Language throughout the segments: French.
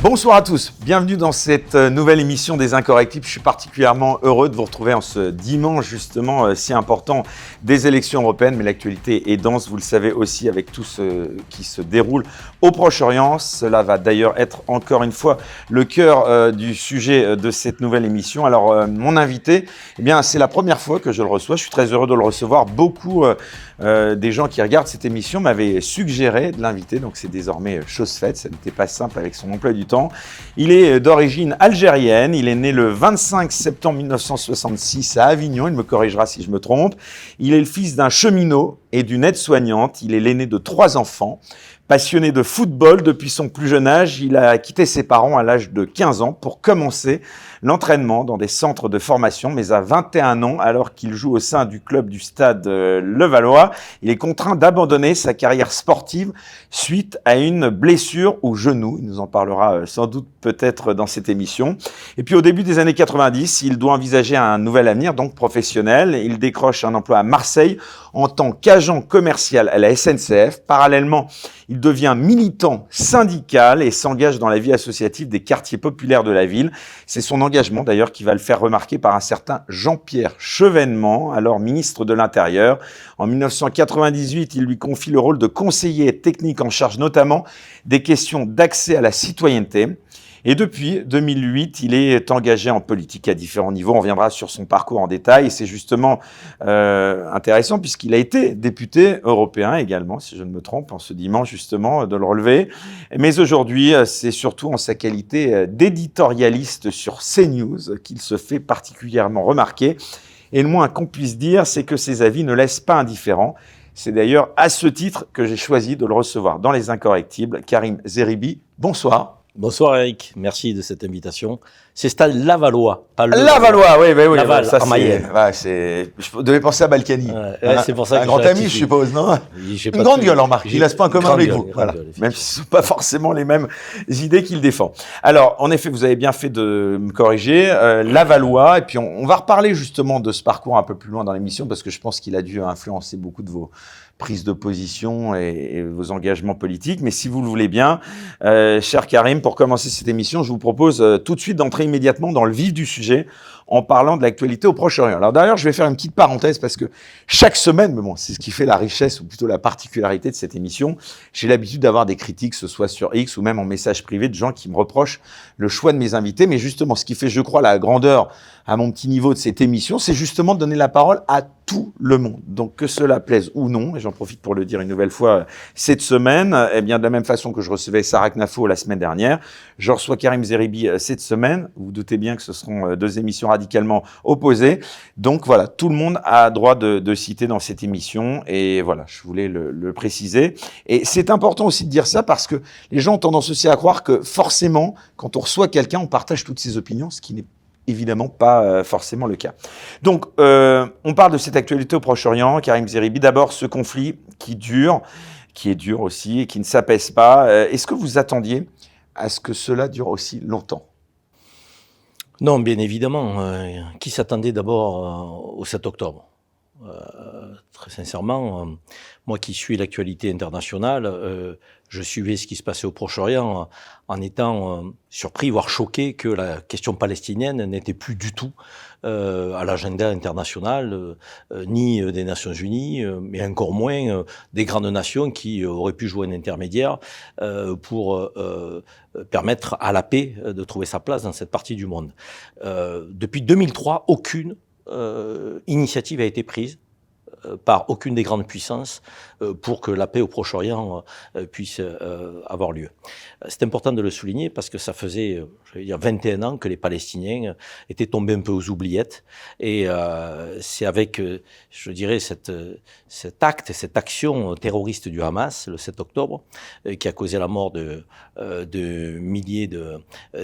Bonsoir à tous, bienvenue dans cette nouvelle émission des Incorrectibles. Je suis particulièrement heureux de vous retrouver en ce dimanche justement si important des élections européennes, mais l'actualité est dense, vous le savez aussi, avec tout ce qui se déroule au Proche-Orient. Cela va d'ailleurs être encore une fois le cœur du sujet de cette nouvelle émission. Alors mon invité, eh bien, c'est la première fois que je le reçois, je suis très heureux de le recevoir. Beaucoup des gens qui regardent cette émission m'avaient suggéré de l'inviter, donc c'est désormais chose faite, ça n'était pas simple avec son emploi du temps. Il est d'origine algérienne, il est né le 25 septembre 1966 à Avignon, il me corrigera si je me trompe. Il est le fils d'un cheminot et d'une aide-soignante, il est l'aîné de 3 enfants. Passionné de football depuis son plus jeune âge, il a quitté ses parents à l'âge de 15 ans pour commencer l'entraînement dans des centres de formation. Mais à 21 ans, alors qu'il joue au sein du club du stade Levallois, il est contraint d'abandonner sa carrière sportive suite à une blessure au genou. Il nous en parlera sans doute peut-être dans cette émission. Et puis au début des années 90, il doit envisager un nouvel avenir, donc professionnel. Il décroche un emploi à Marseille en tant qu'agent commercial à la SNCF. Parallèlement, il devient militant syndical et s'engage dans la vie associative des quartiers populaires de la ville. C'est son engagement d'ailleurs qui va le faire remarquer par un certain Jean-Pierre Chevènement, alors ministre de l'Intérieur. En 1998, il lui confie le rôle de conseiller technique en charge notamment des questions d'accès à la citoyenneté. Et depuis 2008, il est engagé en politique à différents niveaux. On reviendra sur son parcours en détail. Et c'est justement intéressant puisqu'il a été député européen également, si je ne me trompe, en ce dimanche justement, de le relever. Mais aujourd'hui, c'est surtout en sa qualité d'éditorialiste sur CNews qu'il se fait particulièrement remarquer. Et le moins qu'on puisse dire, c'est que ses avis ne laissent pas indifférents. C'est d'ailleurs à ce titre que j'ai choisi de le recevoir dans Les Incorrectibles. Karim Zeribi, bonsoir. Bonsoir Eric, merci de cette invitation. C'est stade Lavallois, pas le Lavallois, oui, oui. Laval, ça, en Mayenne. Je devais penser à Balkany. C'est pour ça que un grand ami, je suppose, non? Une grande gueule, en marque. Il laisse pas en commun avec vous. Voilà. Même si ce ne sont pas forcément les mêmes idées qu'il défend. Alors, en effet, vous avez bien fait de me corriger. Lavallois, et puis on va reparler justement de ce parcours un peu plus loin dans l'émission, parce que je pense qu'il a dû influencer beaucoup de vos prises de position et vos engagements politiques. Mais si vous le voulez bien, cher Karim, pour commencer cette émission, je vous propose tout de suite d'entrer immédiatement dans le vif du sujet en parlant de l'actualité au Proche-Orient. Alors d'ailleurs, je vais faire une petite parenthèse parce que chaque semaine, mais bon, c'est ce qui fait la richesse ou plutôt la particularité de cette émission, j'ai l'habitude d'avoir des critiques, que ce soit sur X ou même en message privé, de gens qui me reprochent le choix de mes invités. Mais justement, ce qui fait, je crois, la grandeur à mon petit niveau de cette émission, c'est justement de donner la parole à tout le monde. Donc que cela plaise ou non, et j'en profite pour le dire une nouvelle fois cette semaine, eh bien de la même façon que je recevais Sarah Knafo la semaine dernière, je reçois Karim Zeribi cette semaine. Vous vous doutez bien que ce seront 2 émissions radicalement opposées. Donc voilà, tout le monde a droit de citer dans cette émission, et voilà, je voulais le préciser. Et c'est important aussi de dire ça parce que les gens ont tendance aussi à croire que forcément, quand on reçoit quelqu'un, on partage toutes ses opinions, ce qui n'est évidemment pas forcément le cas. Donc, on parle de cette actualité au Proche-Orient, Karim Zeribi. D'abord, ce conflit qui est dur aussi et qui ne s'apaise pas. Est-ce que vous attendiez à ce que cela dure aussi longtemps ? Non, bien évidemment. Qui s'attendait d'abord au 7 octobre ? Très sincèrement, moi qui suis l'actualité internationale, je suivais ce qui se passait au Proche-Orient en étant surpris, voire choqué que la question palestinienne n'était plus du tout à l'agenda international, ni des Nations Unies, mais encore moins des grandes nations qui auraient pu jouer un intermédiaire pour permettre à la paix de trouver sa place dans cette partie du monde. Depuis 2003, aucune initiative a été prise par aucune des grandes puissances pour que la paix au Proche-Orient puisse avoir lieu. C'est important de le souligner parce que ça faisait, je vais dire, 21 ans que les Palestiniens étaient tombés un peu aux oubliettes, et c'est avec, je dirais, cet acte, cette action terroriste du Hamas, le 7 octobre, qui a causé la mort de milliers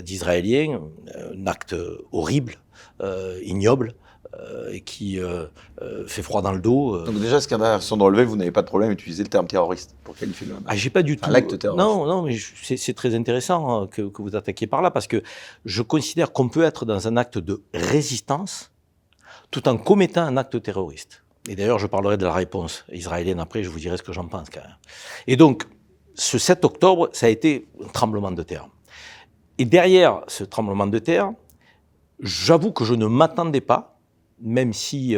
d'Israéliens, un acte horrible, ignoble, qui fait froid dans le dos. Donc déjà, ce qu'il y a sont de relever, vous n'avez pas de problème à utiliser le terme terroriste pour qualifier le j'ai pas du tout. L'acte terroriste. Non, mais c'est très intéressant que vous attaquiez par là, parce que je considère qu'on peut être dans un acte de résistance tout en commettant un acte terroriste. Et d'ailleurs, je parlerai de la réponse israélienne après, je vous dirai ce que j'en pense quand même. Et donc, ce 7 octobre, ça a été un tremblement de terre. Et derrière ce tremblement de terre, j'avoue que je ne m'attendais pas, même si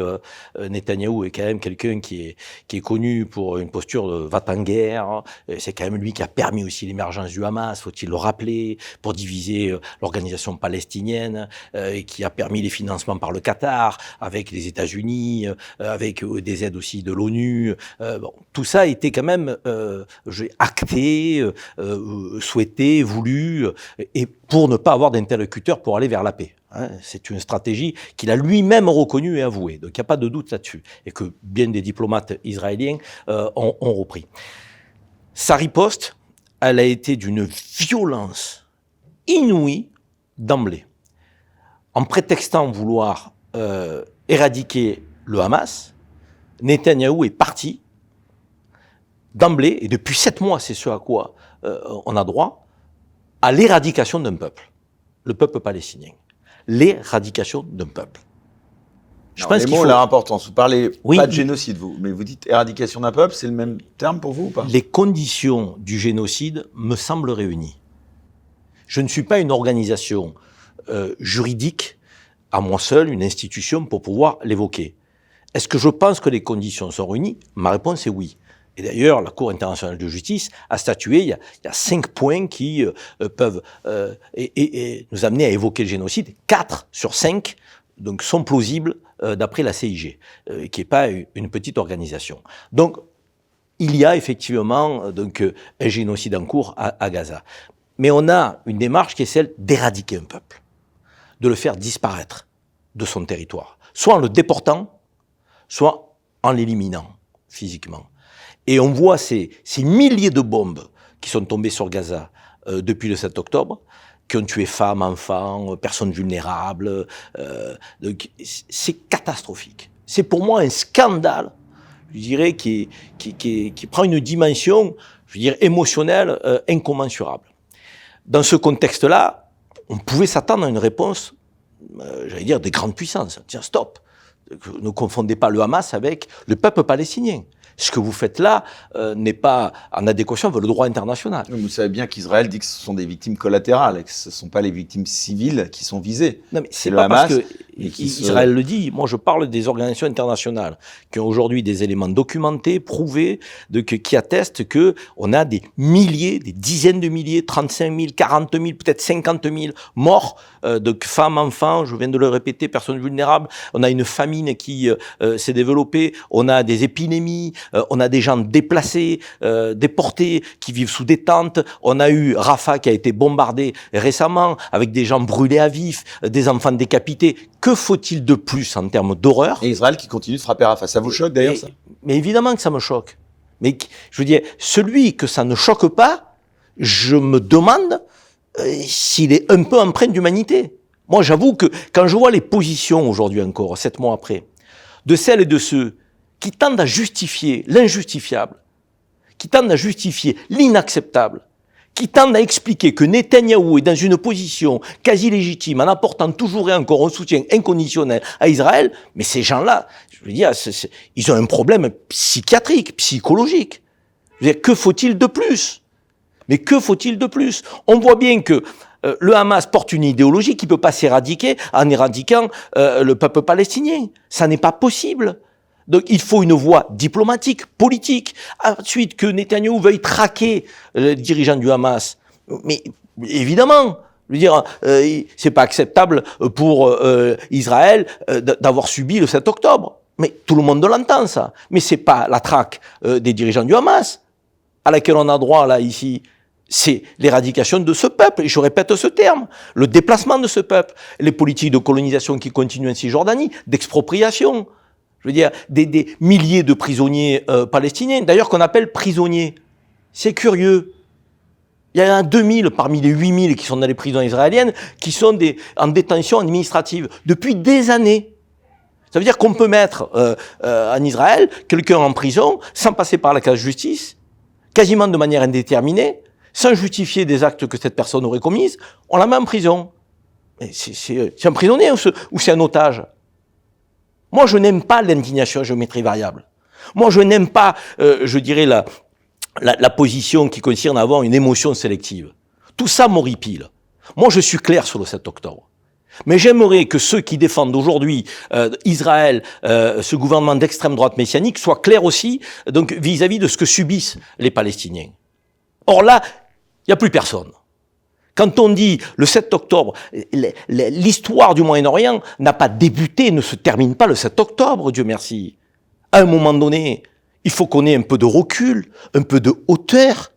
Netanyahou est quand même quelqu'un qui est connu pour une posture de va-t-en-guerre, c'est quand même lui qui a permis aussi l'émergence du Hamas, faut-il le rappeler, pour diviser l'organisation palestinienne, et qui a permis les financements par le Qatar, avec les États-Unis, avec des aides aussi de l'ONU. Bon, tout ça a été quand même acté, souhaité, voulu, et pour ne pas avoir d'interlocuteur pour aller vers la paix. C'est une stratégie qu'il a lui-même reconnue et avouée. Donc il n'y a pas de doute là-dessus. Et que bien des diplomates israéliens ont repris. Sa riposte, elle a été d'une violence inouïe d'emblée. En prétextant vouloir éradiquer le Hamas, Netanyahou est parti d'emblée, et depuis 7 mois, c'est ce à quoi on a droit, à l'éradication d'un peuple, le peuple palestinien. L'éradication d'un peuple. Je pense les mots ont leur importance. Vous parlez pas de génocide, vous, mais vous dites éradication d'un peuple, c'est le même terme pour vous ou pas? Les conditions du génocide me semblent réunies. Je ne suis pas une organisation juridique, à moi seul, une institution pour pouvoir l'évoquer. Est-ce que je pense que les conditions sont réunies? Ma réponse est oui. Et d'ailleurs, la Cour internationale de justice a statué, il y a 5 points qui peuvent nous amener à évoquer le génocide. 4 sur 5 donc, sont plausibles d'après la CIG, qui n'est pas une petite organisation. Donc, il y a effectivement donc, un génocide en cours à Gaza. Mais on a une démarche qui est celle d'éradiquer un peuple, de le faire disparaître de son territoire, soit en le déportant, soit en l'éliminant physiquement. Et on voit ces milliers de bombes qui sont tombées sur Gaza depuis le 7 octobre, qui ont tué femmes, enfants, personnes vulnérables. Donc c'est catastrophique. C'est pour moi un scandale, je dirais, qui prend une dimension, je dirais, émotionnelle incommensurable. Dans ce contexte-là, on pouvait s'attendre à une réponse, j'allais dire, des grandes puissances. Tiens, stop. Ne confondez pas le Hamas avec le peuple palestinien. Ce que vous faites là n'est pas en adéquation avec le droit international. Vous savez bien qu'Israël dit que ce sont des victimes collatérales et que ce ne sont pas les victimes civiles qui sont visées. Non, mais c'est pas Hamas, parce que Israël le dit. Moi, je parle des organisations internationales qui ont aujourd'hui des éléments documentés, prouvés, qui attestent que on a des milliers, des dizaines de milliers, 35 000, 40 000, peut-être 50 000 morts de femmes, enfants. Je viens de le répéter, personnes vulnérables. On a une famine qui s'est développée. On a des épidémies. On a des gens déplacés, déportés, qui vivent sous des tentes. On a eu Rafah qui a été bombardé récemment, avec des gens brûlés à vif, des enfants décapités. Que faut-il de plus en termes d'horreur? Et Israël qui continue de frapper Rafah. Ça vous choque d'ailleurs, ça? Mais évidemment que ça me choque. Mais je veux dire, celui que ça ne choque pas, je me demande s'il est un peu empreint d'humanité. Moi, j'avoue que quand je vois les positions aujourd'hui encore, 7 mois après, de celles et de ceux qui tendent à justifier l'injustifiable, qui tendent à justifier l'inacceptable, qui tendent à expliquer que Netanyahou est dans une position quasi légitime en apportant toujours et encore un soutien inconditionnel à Israël, mais ces gens-là, je veux dire, ils ont un problème psychiatrique, psychologique. Je veux dire, que faut-il de plus? Mais que faut-il de plus? On voit bien que le Hamas porte une idéologie qui ne peut pas s'éradiquer en éradiquant le peuple palestinien. Ça n'est pas possible. Donc il faut une voie diplomatique, politique. Ensuite, que Netanyahou veuille traquer les dirigeants du Hamas. Mais évidemment, je veux dire, c'est pas acceptable pour Israël d'avoir subi le 7 octobre. Mais tout le monde l'entend, ça. Mais c'est pas la traque des dirigeants du Hamas à laquelle on a droit là ici. C'est l'éradication de ce peuple, et je répète ce terme, le déplacement de ce peuple, les politiques de colonisation qui continuent en Cisjordanie, d'expropriation. Je veux dire, des milliers de prisonniers palestiniens, d'ailleurs qu'on appelle prisonniers. C'est curieux. Il y en a 2000 parmi les 8000 qui sont dans les prisons israéliennes qui sont en détention administrative depuis des années. Ça veut dire qu'on peut mettre en Israël quelqu'un en prison sans passer par la case justice, quasiment de manière indéterminée, sans justifier des actes que cette personne aurait commis, on la met en prison. C'est un prisonnier ou c'est un otage? Moi, je n'aime pas l'indignation à géométrie variable. Moi, je n'aime pas, je dirais, la position qui consiste à avoir une émotion sélective. Tout ça m'horripile. Moi, je suis clair sur le 7 octobre. Mais j'aimerais que ceux qui défendent aujourd'hui Israël, ce gouvernement d'extrême droite messianique, soient clairs aussi donc vis-à-vis de ce que subissent les Palestiniens. Or là, il n'y a plus personne. Quand on dit le 7 octobre, l'histoire du Moyen-Orient n'a pas débuté, ne se termine pas le 7 octobre, Dieu merci. À un moment donné, il faut qu'on ait un peu de recul, un peu de hauteur,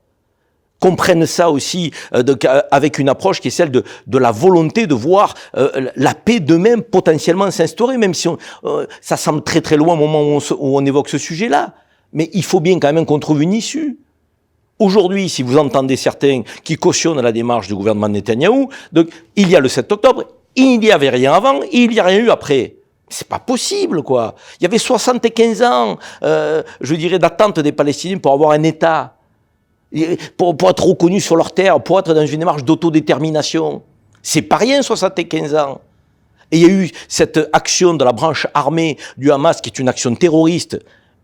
qu'on prenne ça aussi avec une approche qui est celle de la volonté de voir la paix demain potentiellement s'instaurer, même si ça semble très très loin au moment où on évoque ce sujet-là. Mais il faut bien quand même qu'on trouve une issue. Aujourd'hui, si vous entendez certains qui cautionnent la démarche du gouvernement de Netanyahou, donc il y a le 7 octobre, il n'y avait rien avant, il n'y a rien eu après. C'est pas possible, quoi. Il y avait 75 ans, je dirais, d'attente des Palestiniens pour avoir un État, pour être reconnus sur leur terre, pour être dans une démarche d'autodétermination. C'est pas rien, 75 ans. Et il y a eu cette action de la branche armée du Hamas, qui est une action terroriste,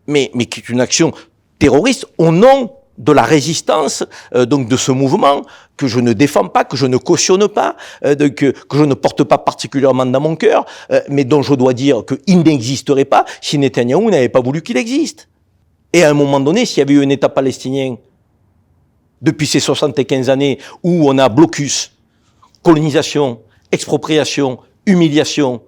mais qui est une action terroriste au nom de la résistance donc de ce mouvement que je ne défends pas, que je ne cautionne pas, que je ne porte pas particulièrement dans mon cœur, mais dont je dois dire qu'il n'existerait pas si Netanyahou n'avait pas voulu qu'il existe. Et à un moment donné, s'il y avait eu un État palestinien, depuis ces 75 années où on a blocus, colonisation, expropriation, humiliation,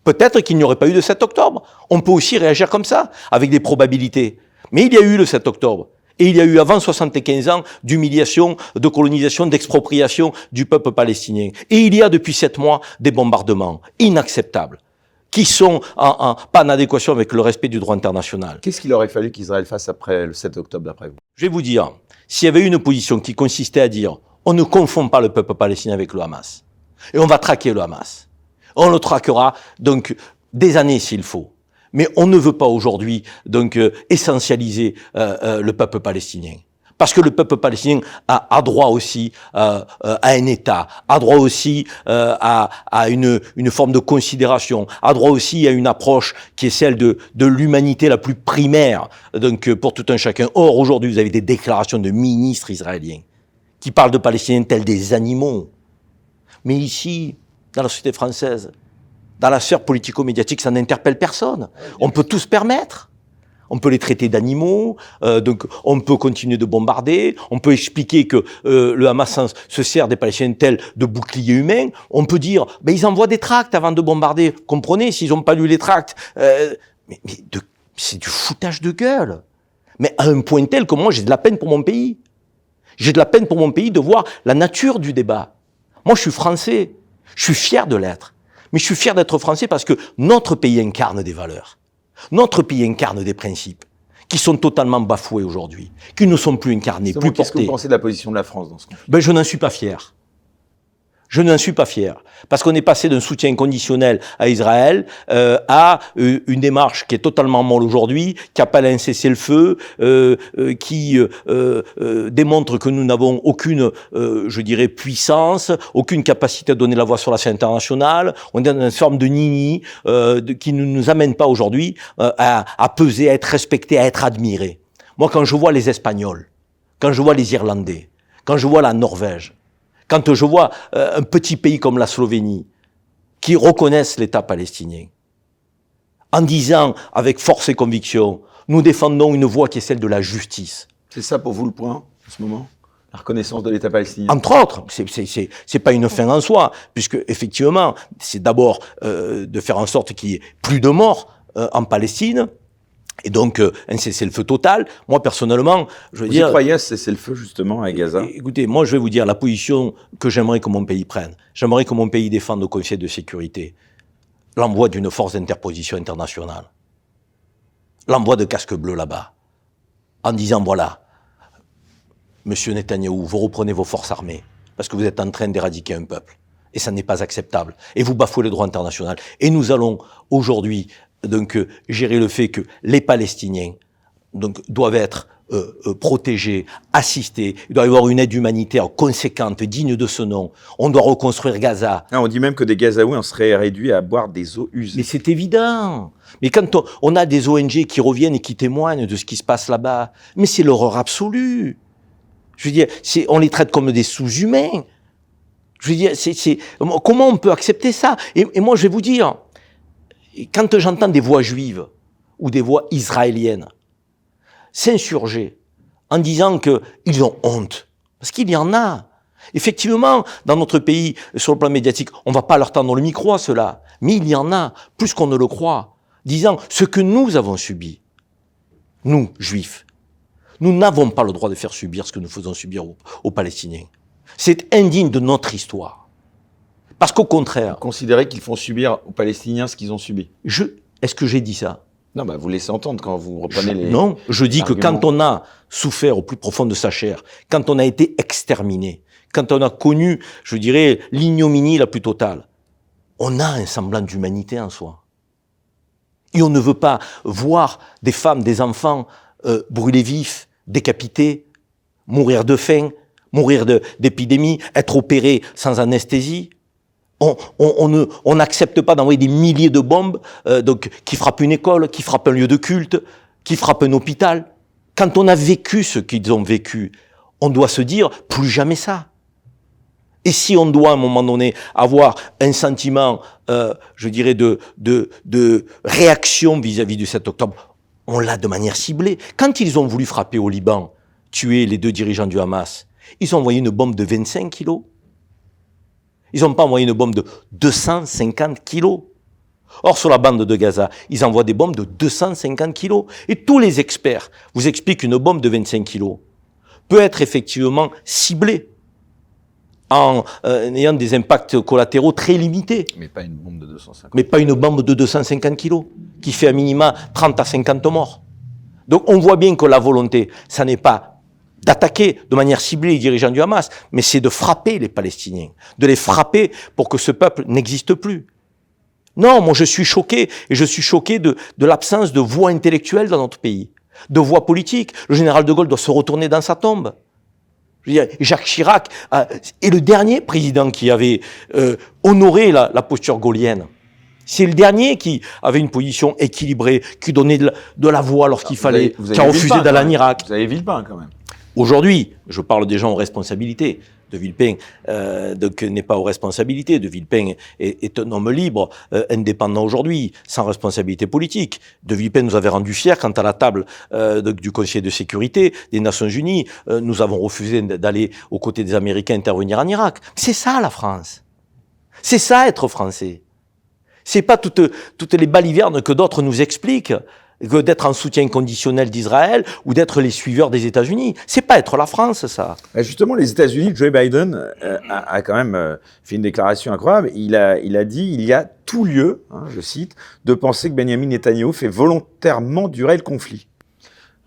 peut-être qu'il n'y aurait pas eu de 7 octobre. On peut aussi réagir comme ça, avec des probabilités. Mais il y a eu le 7 octobre. Et il y a eu avant 75 ans d'humiliation, de colonisation, d'expropriation du peuple palestinien. Et il y a depuis 7 mois des bombardements inacceptables, qui sont pas en adéquation avec le respect du droit international. Qu'est-ce qu'il aurait fallu qu'Israël fasse après le 7 octobre, d'après vous? Je vais vous dire, s'il y avait une position qui consistait à dire on ne confond pas le peuple palestinien avec le Hamas, et on va traquer le Hamas, on le traquera donc des années s'il faut. Mais on ne veut pas aujourd'hui donc essentialiser le peuple palestinien. Parce que le peuple palestinien a droit aussi à un État, a droit aussi à une forme de considération, a droit aussi à une approche qui est celle de l'humanité la plus primaire donc pour tout un chacun. Or, aujourd'hui, vous avez des déclarations de ministres israéliens qui parlent de Palestiniens tels des animaux. Mais ici, dans la société française, dans la sphère politico-médiatique, ça n'interpelle personne. On peut tout se permettre. On peut les traiter d'animaux, donc on peut continuer de bombarder, on peut expliquer que le Hamas se sert des Palestiniens tels de boucliers humains, on peut dire, ils envoient des tracts avant de bombarder. Comprenez, s'ils n'ont pas lu les tracts, c'est du foutage de gueule. Mais à un point tel que moi, j'ai de la peine pour mon pays. J'ai de la peine pour mon pays de voir la nature du débat. Moi, je suis français, je suis fier de l'être. Mais je suis fier d'être français parce que notre pays incarne des valeurs. Notre pays incarne des principes qui sont totalement bafoués aujourd'hui, qui ne sont plus incarnés, plus portés. Qu'est-ce que vous pensez de la position de la France dans ce conflit? Je n'en suis pas fier. Je n'en suis pas fier. Parce qu'on est passé d'un soutien conditionnel à Israël à une démarche qui est totalement molle aujourd'hui, qui appelle à un cessez-le-feu, qui démontre que nous n'avons aucune, je dirais, puissance, aucune capacité à donner la voix sur la scène internationale. On est dans une forme de nini qui ne nous amène pas aujourd'hui à peser, à être respecté, à être admiré. Moi, quand je vois les Espagnols, quand je vois les Irlandais, quand je vois la Norvège, quand je vois un petit pays comme la Slovénie qui reconnaissent l'État palestinien, en disant avec force et conviction, nous défendons une voie qui est celle de la justice. C'est ça pour vous le point, en ce moment? La reconnaissance de l'État palestinien? Entre autres, c'est pas une fin en soi, puisque effectivement, c'est d'abord de faire en sorte qu'il y ait plus de morts en Palestine, et donc un cessez-le-feu total. Moi, personnellement, je veux dire... Vous y croyez à ce cessez-le-feu, justement, à Gaza? Écoutez, moi, je vais vous dire la position que j'aimerais que mon pays prenne. J'aimerais que mon pays défende au Conseil de sécurité l'envoi d'une force d'interposition internationale. L'envoi de casques bleus là-bas. En disant, voilà, Monsieur Netanyahou, vous reprenez vos forces armées parce que vous êtes en train d'éradiquer un peuple. Et ça n'est pas acceptable. Et vous bafouez le droit international. Et nous allons aujourd'hui donc gérer le fait que les Palestiniens donc doivent être protégés, assistés. Il doit y avoir une aide humanitaire conséquente, digne de ce nom. On doit reconstruire Gaza. On dit même que des Gazaouis en seraient réduits à boire des eaux usées. Mais c'est évident. Mais quand on a des ONG qui reviennent et qui témoignent de ce qui se passe là-bas, mais c'est l'horreur absolue. Je veux dire, on les traite comme des sous-humains. Je veux dire, comment on peut accepter ça? Et moi, je vais vous dire, quand j'entends des voix juives ou des voix israéliennes s'insurger en disant qu'ils ont honte, parce qu'il y en a. Effectivement, dans notre pays, sur le plan médiatique, on ne va pas leur tendre le micro à cela, mais il y en a, plus qu'on ne le croit, disant ce que nous avons subi, nous, juifs, nous n'avons pas le droit de faire subir ce que nous faisons subir aux Palestiniens. C'est indigne de notre histoire. Parce qu'au contraire... Considérez qu'ils font subir aux Palestiniens ce qu'ils ont subi. Est-ce que j'ai dit ça? Non, vous laissez entendre quand vous reprenez les... Non, je dis que quand on a souffert au plus profond de sa chair, quand on a été exterminé, quand on a connu, je dirais, l'ignominie la plus totale, on a un semblant d'humanité en soi. Et on ne veut pas voir des femmes, des enfants brûlés vifs, décapités, mourir de faim, mourir d'épidémie, être opérés sans anesthésie. On n'accepte pas d'envoyer des milliers de bombes qui frappent une école, qui frappent un lieu de culte, qui frappent un hôpital. Quand on a vécu ce qu'ils ont vécu, on doit se dire plus jamais ça. Et si on doit à un moment donné avoir un sentiment, je dirais, de réaction vis-à-vis du 7 octobre, on l'a de manière ciblée. Quand ils ont voulu frapper au Liban, tuer les 2 dirigeants du Hamas, ils ont envoyé une bombe de 25 kilos. Ils n'ont pas envoyé une bombe de 250 kilos. Or, sur la bande de Gaza, ils envoient des bombes de 250 kilos. Et tous les experts vous expliquent qu'une bombe de 25 kilos peut être effectivement ciblée en ayant des impacts collatéraux très limités. Mais pas une bombe de 250. Mais pas une bombe de 250 kilos, qui fait à minima 30 à 50 morts. Donc on voit bien que la volonté, ça n'est pas d'attaquer de manière ciblée les dirigeants du Hamas, mais c'est de frapper les Palestiniens, de les frapper pour que ce peuple n'existe plus. Non, moi je suis choqué, et je suis choqué de l'absence de voix intellectuelle dans notre pays, de voix politique. Le général de Gaulle doit se retourner dans sa tombe. Je veux dire, Jacques Chirac est le dernier président qui avait honoré la posture gaullienne. C'est le dernier qui avait une position équilibrée, qui donnait de la voix lorsqu'il fallait, qui a refusé d'aller en Irak. Vous avez Villepin quand même. Aujourd'hui, je parle des gens aux responsabilités. De Villepin n'est pas aux responsabilités. De Villepin est un homme libre, indépendant aujourd'hui, sans responsabilité politique. De Villepin nous avait rendu fiers quand à la table du Conseil de sécurité des Nations Unies, nous avons refusé d'aller aux côtés des Américains intervenir en Irak. C'est ça la France. C'est ça être français. C'est pas toutes les balivernes que d'autres nous expliquent, que d'être en soutien conditionnel d'Israël ou d'être les suiveurs des États-Unis. C'est pas être la France, ça. Justement, les États-Unis, Joe Biden a quand même fait une déclaration incroyable. Il a dit, il y a tout lieu, je cite, de penser que Benjamin Netanyahou fait volontairement durer le conflit.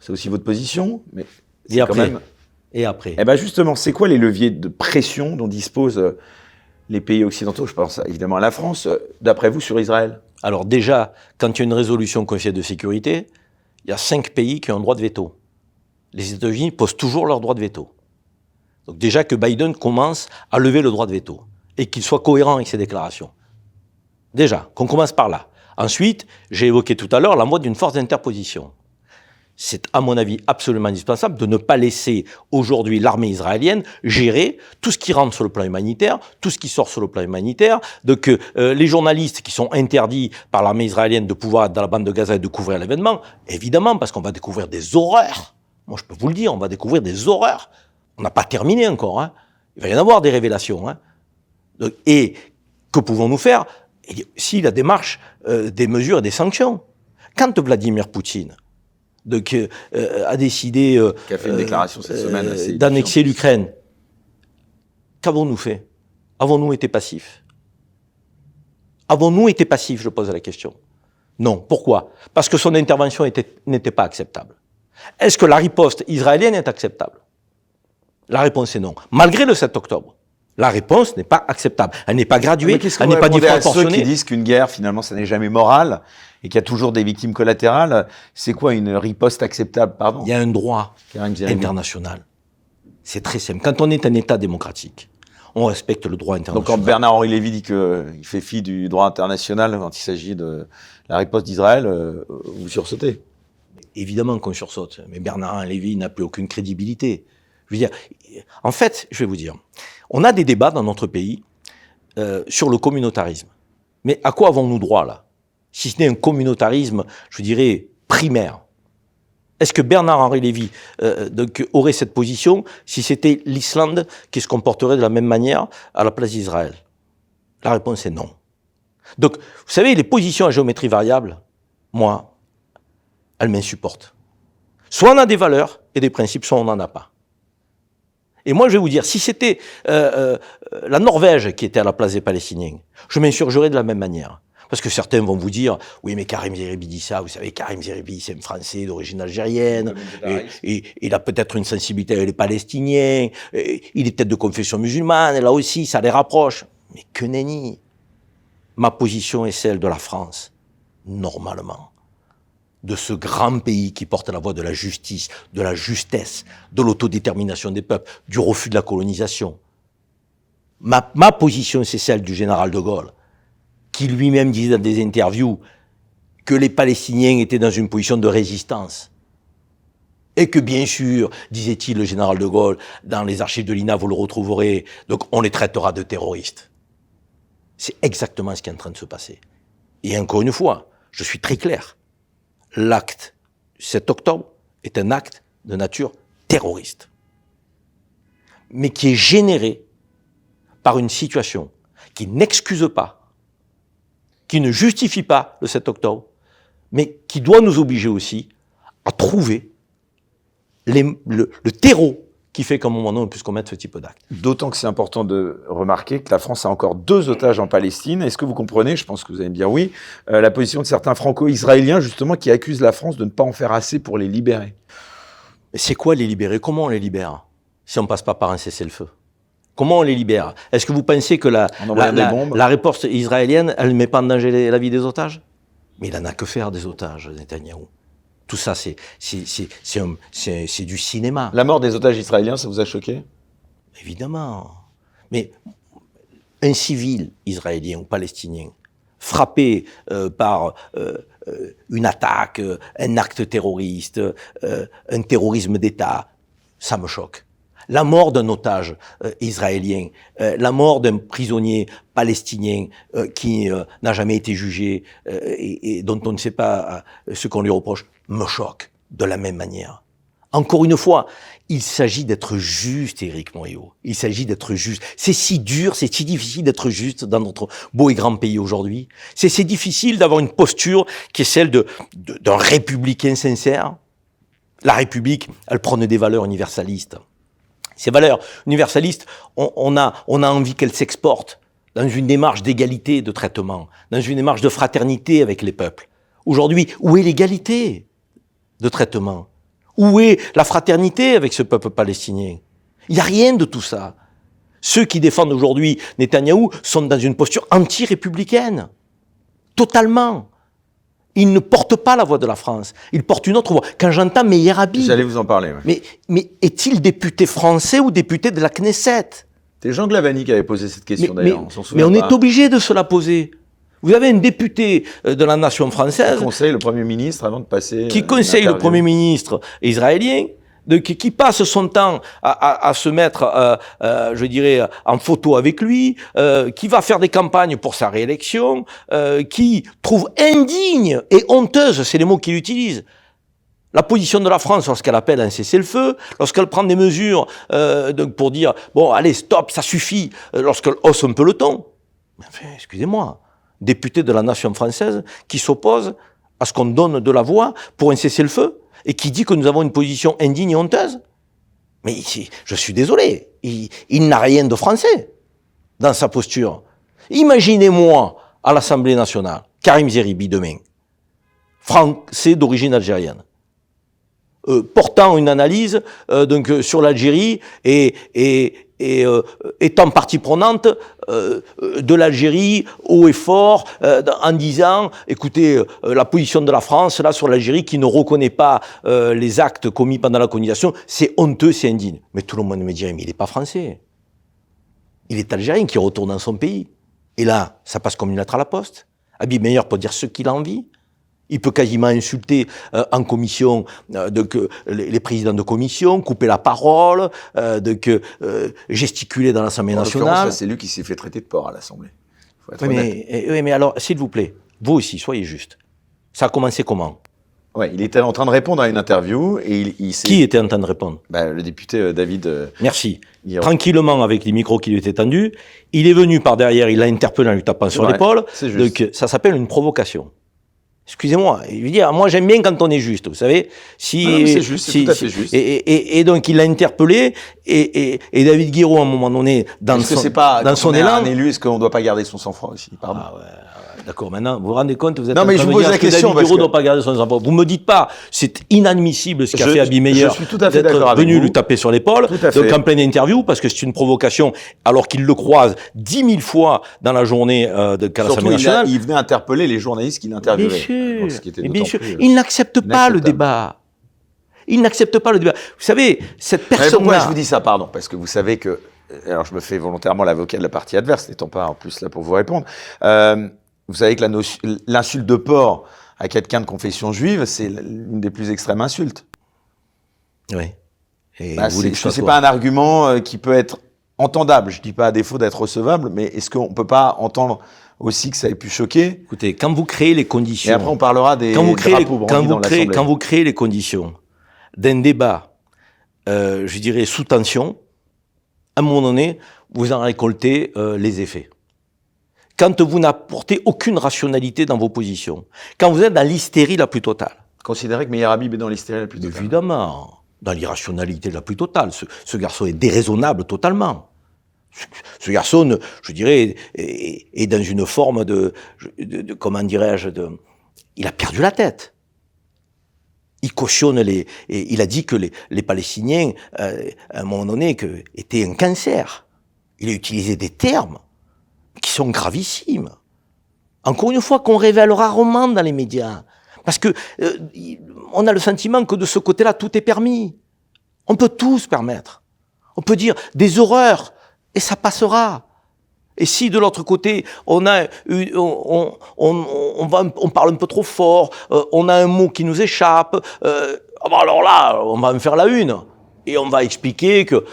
C'est aussi votre position, mais et après, quand même... Et après. Eh ben justement, c'est quoi les leviers de pression dont disposent les pays occidentaux? Je pense évidemment à la France. D'après vous, sur Israël? Alors déjà, quand il y a une résolution Conseil de sécurité, il y a 5 pays qui ont un droit de veto. Les États-Unis posent toujours leur droit de veto. Donc déjà que Biden commence à lever le droit de veto et qu'il soit cohérent avec ses déclarations. Déjà, qu'on commence par là. Ensuite, j'ai évoqué tout à l'heure l'envoi d'une force d'interposition. C'est, à mon avis, absolument indispensable de ne pas laisser aujourd'hui l'armée israélienne gérer tout ce qui rentre sur le plan humanitaire, tout ce qui sort sur le plan humanitaire, de que les journalistes qui sont interdits par l'armée israélienne de pouvoir être dans la bande de Gaza et de couvrir l'événement, évidemment, parce qu'on va découvrir des horreurs. Moi, je peux vous le dire, on va découvrir des horreurs. On n'a pas terminé encore. Il va y en avoir des révélations. Et que pouvons-nous faire? Si la démarche des mesures et des sanctions. Quand Vladimir Poutine a décidé qui a fait une déclaration cette semaine d'annexer l'Ukraine. Qu'avons-nous fait? Avons-nous été passifs? Avons-nous été passifs, je pose la question? Non. Pourquoi? Parce que son intervention n'était pas acceptable. Est-ce que la riposte israélienne est acceptable? La réponse est non. Malgré le 7 octobre. La réponse n'est pas acceptable. Elle n'est pas graduée, elle n'est pas disproportionnée. À ceux qui disent qu'une guerre, finalement, ça n'est jamais moral et qu'il y a toujours des victimes collatérales, c'est quoi une riposte acceptable? Pardon. Il y a un droit international. C'est très simple. Quand on est un État démocratique, on respecte le droit international. Donc quand Bernard-Henri Lévy dit qu'il fait fi du droit international quand il s'agit de la riposte d'Israël, vous sursautez? Évidemment qu'on sursaute. Mais Bernard-Henri Lévy n'a plus aucune crédibilité. Je veux dire, en fait, je vais vous dire, on a des débats dans notre pays sur le communautarisme. Mais à quoi avons-nous droit là? Si ce n'est un communautarisme, je dirais, primaire. Est-ce que Bernard-Henri Lévy aurait cette position si c'était l'Islande qui se comporterait de la même manière à la place d'Israël? La réponse est non. Donc, vous savez, les positions à géométrie variable, moi, elles m'insupportent. Soit on a des valeurs et des principes, soit on n'en a pas. Et moi, je vais vous dire, si c'était la Norvège qui était à la place des Palestiniens, je m'insurgerais de la même manière. Parce que certains vont vous dire, oui, mais Karim Zeribi dit ça, vous savez, Karim Zeribi, c'est un Français d'origine algérienne, et il a peut-être une sensibilité avec les Palestiniens, il est peut-être de confession musulmane, et là aussi, ça les rapproche. Mais que nenni! Ma position est celle de la France, normalement. De ce grand pays qui porte la voix de la justice, de la justesse, de l'autodétermination des peuples, du refus de la colonisation. Ma position, c'est celle du général de Gaulle, qui lui-même disait dans des interviews que les Palestiniens étaient dans une position de résistance. Et que bien sûr, disait-il le général de Gaulle, dans les archives de l'INA, vous le retrouverez, donc on les traitera de terroristes. C'est exactement ce qui est en train de se passer. Et encore une fois, je suis très clair. L'acte du 7 octobre est un acte de nature terroriste, mais qui est généré par une situation qui n'excuse pas, qui ne justifie pas le 7 octobre, mais qui doit nous obliger aussi à trouver le terreau qui fait qu'à un moment donné, on puisse commettre ce type d'acte. D'autant que c'est important de remarquer que la France a encore 2 otages en Palestine. Est-ce que vous comprenez, je pense que vous allez me dire oui, la position de certains franco-israéliens, justement, qui accusent la France de ne pas en faire assez pour les libérer? C'est quoi les libérer? Comment on les libère si on ne passe pas par un cessez-le-feu? Comment on les libère? Est-ce que vous pensez que la réponse israélienne, elle ne met pas en danger la vie des otages? Mais il n'en a que faire des otages, Netanyahou. Tout ça, c'est du cinéma. La mort des otages israéliens, ça vous a choqué? Évidemment. Mais un civil israélien ou palestinien frappé par une attaque, un acte terroriste, un terrorisme d'État, ça me choque. La mort d'un otage israélien, la mort d'un prisonnier palestinien qui n'a jamais été jugé et dont on ne sait pas ce qu'on lui reproche, me choque de la même manière. Encore une fois, il s'agit d'être juste, Éric Morillo. Il s'agit d'être juste. C'est si dur, c'est si difficile d'être juste dans notre beau et grand pays aujourd'hui. C'est difficile d'avoir une posture qui est celle d'un républicain sincère. La République, elle prône des valeurs universalistes. Ces valeurs universalistes, on a envie qu'elles s'exportent dans une démarche d'égalité de traitement, dans une démarche de fraternité avec les peuples. Aujourd'hui, où est l'égalité de traitement? Où est la fraternité avec ce peuple palestinien? Il n'y a rien de tout ça. Ceux qui défendent aujourd'hui Netanyahou sont dans une posture anti-républicaine. Totalement. Ils ne portent pas la voix de la France. Ils portent une autre voix. Quand j'entends Meir Habib... J'allais vous en parler. Ouais. Mais est-il député français ou député de la Knesset? C'est Jean Glavany qui avait posé cette question d'ailleurs. Mais on est obligé de se la poser. Vous avez un député de la nation française... Qui conseille le Premier ministre avant de passer... Qui conseille le Premier ministre israélien, qui passe son temps à se mettre, je dirais, en photo avec lui, qui va faire des campagnes pour sa réélection, qui trouve indigne et honteuse, c'est les mots qu'il utilise, la position de la France lorsqu'elle appelle un cessez-le-feu, lorsqu'elle prend des mesures donc pour dire, bon, allez, stop, ça suffit, lorsqu'elle hausse un peu le ton. Enfin, excusez-moi, député de la nation française qui s'oppose à ce qu'on donne de la voix pour un cessez-le-feu et qui dit que nous avons une position indigne et honteuse. Mais ici, je suis désolé, il n'a rien de français dans sa posture. Imaginez-moi à l'Assemblée nationale, Karim Zeribi demain, français d'origine algérienne, portant une analyse donc sur l'Algérie et étant partie prenante de l'Algérie haut et fort en disant, écoutez, la position de la France là sur l'Algérie qui ne reconnaît pas les actes commis pendant la colonisation, c'est honteux, c'est indigne. Mais tout le monde me dirait, mais il n'est pas français. Il est algérien qui retourne dans son pays. Et là, ça passe comme une lettre à la poste. Habib Meir peut dire ce qu'il a envie. Il peut quasiment insulter en commission les présidents de commission, couper la parole, gesticuler dans l'Assemblée nationale. C'est lui qui s'est fait traiter de porc à l'Assemblée. Oui, mais alors, s'il vous plaît, vous aussi, soyez juste. Ça a commencé comment? Ouais, il était en train de répondre à une interview et il s'est... Qui était en train de répondre? Le député David... Merci. Tranquillement, avec les micros qui lui étaient tendus, il est venu par derrière, il l'a interpellé en lui tapant sur l'épaule. Donc, ça s'appelle une provocation. Excusez-moi, je veux dire, moi j'aime bien quand on est juste, vous savez. C'est juste, c'est tout à fait juste. Et donc il l'a interpellé, et David Guiraud, à un moment donné, dans son élan... Est-ce qu'on ne doit pas garder son sang-froid aussi? Pardon. Ah ouais, d'accord, maintenant, vous vous rendez compte, vous êtes en train de me dire que David Guiraud ne doit pas garder son sang-froid. Vous ne me dites pas, c'est inadmissible ce qu'a fait Habib Meyer d'être venu lui taper sur l'épaule, donc en pleine interview, parce que c'est une provocation, alors qu'il le croise 10 000 fois dans la journée de l'Assemblée nationale. Il venait interpeller les journalistes qui l'interviewaient. Bien sûr. Il n'accepte pas le débat. Il n'accepte pas le débat. Vous savez, cette personne-là... Pourquoi je vous dis ça, pardon? Parce que vous savez que... Alors, je me fais volontairement l'avocat de la partie adverse, n'étant pas en plus là pour vous répondre. Vous savez que l'insulte de porc à quelqu'un de confession juive, c'est l'une des plus extrêmes insultes. Oui. C'est pas un argument qui peut être entendable. Je dis pas à défaut d'être recevable, mais est-ce qu'on peut pas entendre aussi que ça ait pu choquer? Écoutez, quand vous créez les conditions... Et après, on parlera des drapeaux brandis dans l'Assemblée. Quand vous créez les conditions d'un débat, je dirais, sous tension, à un moment donné, vous en récoltez les effets. Quand vous n'apportez aucune rationalité dans vos positions, quand vous êtes dans l'hystérie la plus totale. Considérez que Meyer Habib est dans l'hystérie la plus totale. Évidemment, dans l'irrationalité la plus totale. Ce garçon est déraisonnable totalement. Ce garçon, je dirais, est dans une forme comment dirais-je, il a perdu la tête. Il cautionne il a dit que les Palestiniens, à un moment donné, étaient un cancer. Il a utilisé des termes qui sont gravissimes. Encore une fois, qu'on révèle rarement dans les médias. Parce que on a le sentiment que de ce côté-là, tout est permis. On peut tout se permettre. On peut dire des horreurs, et ça passera. Et si de l'autre côté, on parle un peu trop fort, on a un mot qui nous échappe, alors là, on va me faire la une. Et on va expliquer que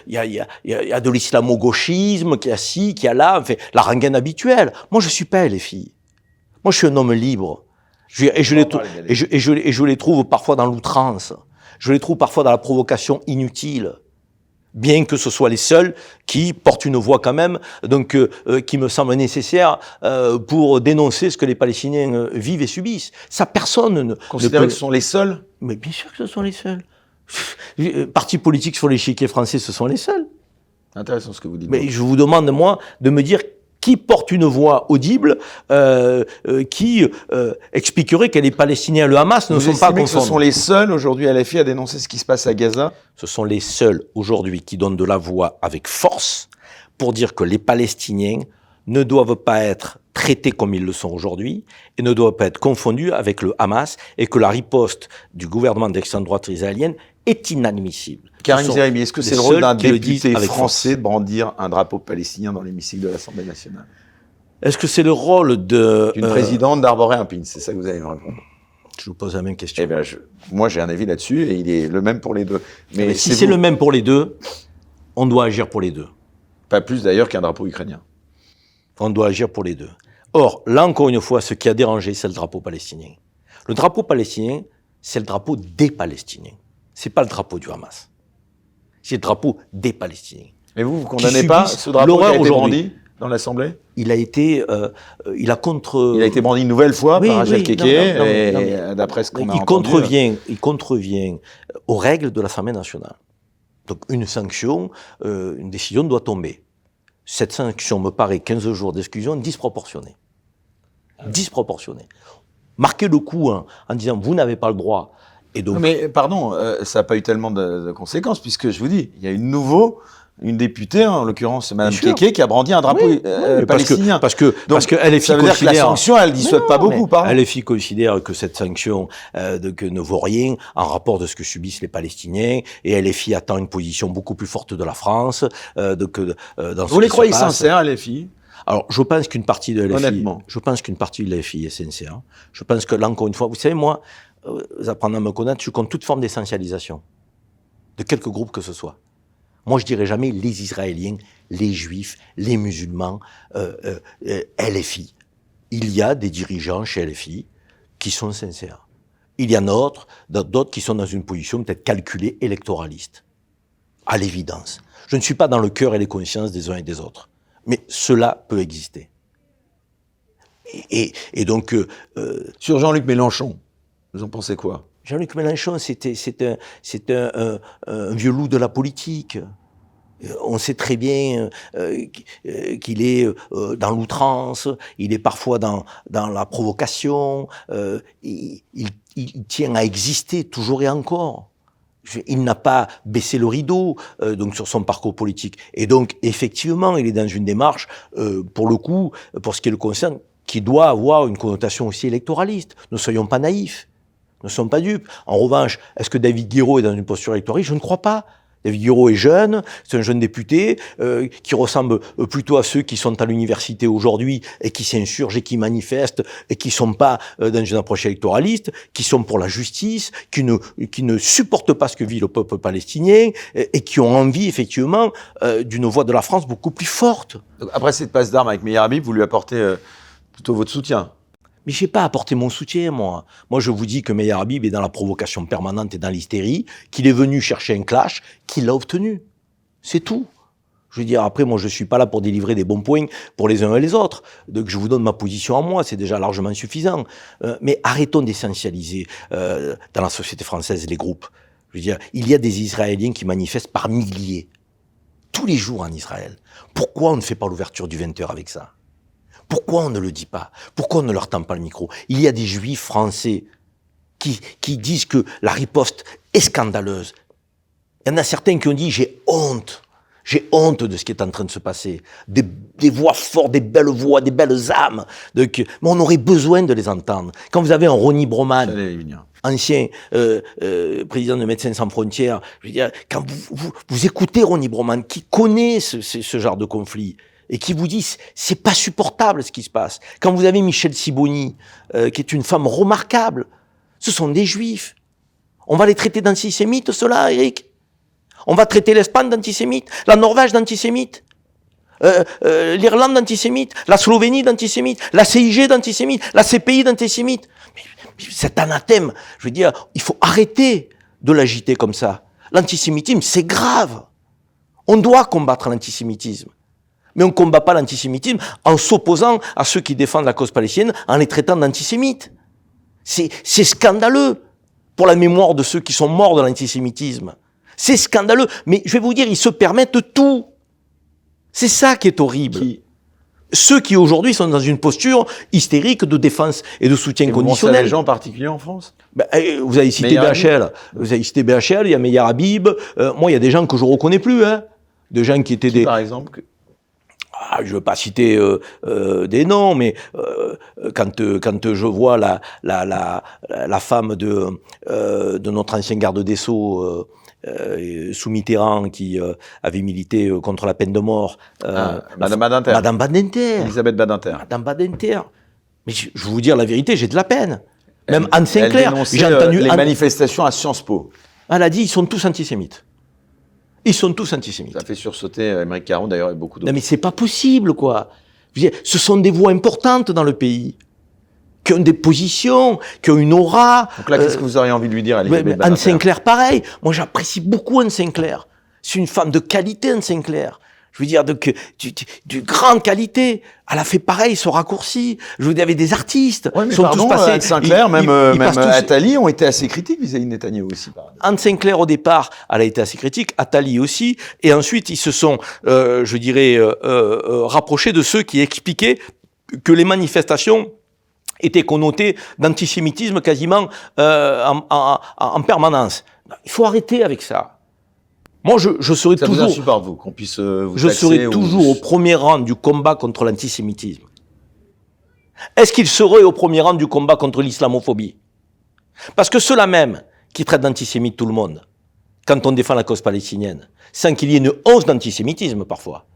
y a de l'islamo-gauchisme, qu'il y a ci, qu'il y a là, enfin, la rengaine habituelle. Moi, je suis pas les filles. Moi, je suis un homme libre. Et je les trouve parfois dans l'outrance. Je les trouve parfois dans la provocation inutile. Bien que ce soit les seuls qui portent une voix quand même, donc qui me semble nécessaire pour dénoncer ce que les Palestiniens vivent et subissent. Ça, personne ne considère que ce sont les seuls? Mais bien sûr que ce sont les seuls. Partis politiques sur l'échiquier français, ce sont les seuls. Intéressant ce que vous dites. Mais je vous demande, moi, de me dire qui porte une voix audible qui expliquerait que les Palestiniens et le Hamas ne sont pas confondus. Ce sont les seuls aujourd'hui à LFI à dénoncer ce qui se passe à Gaza? Ce sont les seuls aujourd'hui qui donnent de la voix avec force pour dire que les Palestiniens ne doivent pas être traités comme ils le sont aujourd'hui et ne doivent pas être confondus avec le Hamas et que la riposte du gouvernement d'extrême droite israélienne est inadmissible. Karim Zeribi, est-ce que c'est le rôle d'un député français de brandir un drapeau palestinien dans l'hémicycle de l'Assemblée nationale? Est-ce que c'est le rôle d'une présidente d'arborer un pin? C'est ça que vous allez me répondre. Je vous pose la même question. Eh bien, moi, j'ai un avis là-dessus et il est le même pour les deux. Mais si c'est le même pour les deux, on doit agir pour les deux. Pas plus d'ailleurs qu'un drapeau ukrainien. On doit agir pour les deux. Or, là encore une fois, ce qui a dérangé, c'est le drapeau palestinien. Le drapeau palestinien, c'est le drapeau des Palestiniens. C'est pas le drapeau du Hamas. C'est le drapeau des Palestiniens. Mais vous condamnez pas ce drapeau qui a été brandi dans l'Assemblée? Il a été brandi une nouvelle fois par Rachel Keke, d'après ce qu'on a entendu. Il contrevient aux règles de l'Assemblée nationale. Donc une sanction, une décision doit tomber. Cette sanction me paraît 15 jours d'exclusion disproportionnée. Disproportionnée. Marquer le coup en disant vous n'avez pas le droit. Et donc... Mais pardon, ça n'a pas eu tellement de conséquences, puisque je vous dis, il y a une députée, en l'occurrence Mme Keke, qui a brandi un drapeau palestinien. Parce que LFI ça veut dire que la sanction, elle ne dissuade pas beaucoup. LFI considère que cette sanction ne vaut rien en rapport de ce que subissent les Palestiniens, et LFI attend une position beaucoup plus forte de la France. Vous les croyez sincères, LFI? Alors, je pense qu'une partie de LFI, Honnêtement. je pense qu'une partie de LFI est sincère. Je pense que là, encore une fois, vous savez, moi, vous apprenez à me connaître, je suis contre toute forme d'essentialisation, de quelque groupe que ce soit. Moi, je dirais jamais les Israéliens, les Juifs, les musulmans, LFI. Il y a des dirigeants chez LFI qui sont sincères. Il y en a d'autres qui sont dans une position peut-être calculée, électoraliste. À l'évidence. Je ne suis pas dans le cœur et les consciences des uns et des autres. Mais cela peut exister. Et donc... Sur Jean-Luc Mélenchon, vous en pensez quoi? Jean-Luc Mélenchon, c'est un vieux loup de la politique. On sait très bien qu'il est dans l'outrance, il est parfois dans la provocation, il tient à exister toujours et encore. Il n'a pas baissé le rideau donc sur son parcours politique. Et donc, effectivement, il est dans une démarche, pour le coup, pour ce qui le concerne, qui doit avoir une connotation aussi électoraliste. Ne soyons pas naïfs, ne sommes pas dupes. En revanche, est-ce que David Guiraud est dans une posture électoraliste? Je ne crois pas. David Guiraud est jeune, c'est un jeune député qui ressemble plutôt à ceux qui sont à l'université aujourd'hui et qui s'insurgent et qui manifestent et qui sont pas dans une approche électoraliste, qui sont pour la justice, qui ne supportent pas ce que vit le peuple palestinien et qui ont envie effectivement d'une voix de la France beaucoup plus forte. Donc, après cette passe d'armes avec Meir Habib, vous lui apportez plutôt votre soutien? Mais j'ai pas apporté mon soutien, moi. Moi, je vous dis que Meir Habib est dans la provocation permanente et dans l'hystérie, qu'il est venu chercher un clash, qu'il l'a obtenu. C'est tout. Je veux dire, après, moi, je suis pas là pour délivrer des bons points pour les uns et les autres. Donc, je vous donne ma position à moi, c'est déjà largement suffisant. Mais arrêtons d'essentialiser dans la société française les groupes. Je veux dire, il y a des Israéliens qui manifestent par milliers, tous les jours en Israël. Pourquoi on ne fait pas l'ouverture du 20h avec ça ? Pourquoi on ne le dit pas? Pourquoi on ne leur tend pas le micro? Il y a des Juifs français qui disent que la riposte est scandaleuse. Il y en a certains qui ont dit « j'ai honte de ce qui est en train de se passer ». Des voix fortes, des belles voix, des belles âmes. Donc, mais on aurait besoin de les entendre. Quand vous avez un Ronnie Broman, ancien président de Médecins sans frontières, je veux dire, quand vous écoutez Ronnie Broman, qui connaît ce genre de conflit, et qui vous disent c'est pas supportable ce qui se passe. Quand vous avez Michel Sibony, qui est une femme remarquable, ce sont des Juifs. On va les traiter d'antisémites, ceux-là, Eric. On va traiter l'Espagne d'antisémite, la Norvège d'antisémite, l'Irlande d'antisémite, la Slovénie d'antisémite, la CIG d'antisémite, la CPI d'antisémite. Mais cet anathème, je veux dire, il faut arrêter de l'agiter comme ça. L'antisémitisme, c'est grave. On doit combattre l'antisémitisme. Mais on ne combat pas l'antisémitisme en s'opposant à ceux qui défendent la cause palestinienne, en les traitant d'antisémites. C'est scandaleux pour la mémoire de ceux qui sont morts de l'antisémitisme. C'est scandaleux. Mais je vais vous dire, ils se permettent tout. C'est ça qui est horrible. Ceux qui aujourd'hui sont dans une posture hystérique de défense et de soutien conditionnel. Des gens particuliers en France? Vous avez cité BHL. Vous avez cité BHL, il y a Meir Habib. Moi, il y a des gens que je ne reconnais plus. Des gens qui étaient par exemple je ne veux pas citer des noms, mais quand je vois la femme de notre ancien garde des Sceaux, sous Mitterrand, qui avait milité contre la peine de mort, Madame Badinter. Madame Badinter. Elisabeth Badinter. Madame Badinter. Mais je vais vous dire la vérité, j'ai de la peine. Même Anne Sinclair. J'ai entendu les manifestations à Sciences Po. Elle a dit, ils sont tous antisémites. Ils sont tous antisémites. Ça fait sursauter Émeric Caron, d'ailleurs, et beaucoup d'autres. Non, mais c'est pas possible, quoi. Je veux dire, ce sont des voix importantes dans le pays, qui ont des positions, qui ont une aura. Donc là, qu'est-ce que vous auriez envie de lui dire à Elisabeth Badinter? Anne Sinclair, pareil. Moi, j'apprécie beaucoup Anne Sinclair. C'est une femme de qualité, Anne Sinclair. Je veux dire, de grande qualité. Elle a fait pareil, ce raccourci. Je veux dire, avec des artistes. Ouais, mais sont tous passés. Anne Sinclair, même Attali ont été assez critiques vis-à-vis de Netanyahou aussi. Anne Sinclair, au départ, elle a été assez critique. Attali aussi. Et ensuite, ils se sont, je dirais, rapprochés de ceux qui expliquaient que les manifestations étaient connotées d'antisémitisme quasiment en permanence. Il faut arrêter avec ça. Moi, je serai ça toujours. Vous insupporte, vous, qu'on puisse vous je serai toujours au premier rang du combat contre l'antisémitisme. Est-ce qu'il serait au premier rang du combat contre l'islamophobie? Parce que ceux-là même qui traitent d'antisémite tout le monde, quand on défend la cause palestinienne, sans qu'il y ait une once d'antisémitisme parfois,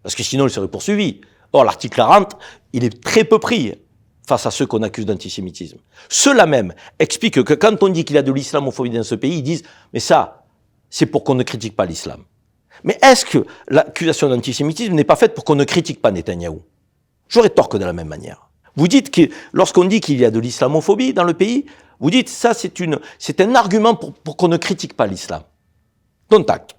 Parce que sinon, il serait poursuivi. Or, l'article 40, il est très peu pris face à ceux qu'on accuse d'antisémitisme. Ceux-là même expliquent que quand on dit qu'il y a de l'islamophobie dans ce pays, ils disent « mais ça, c'est pour qu'on ne critique pas l'islam ». Mais est-ce que l'accusation d'antisémitisme n'est pas faite pour qu'on ne critique pas Netanyahou? Je rétorque de la même manière. Vous dites que lorsqu'on dit qu'il y a de l'islamophobie dans le pays, vous dites ça c'est un argument pour qu'on ne critique pas l'islam. Dont acte.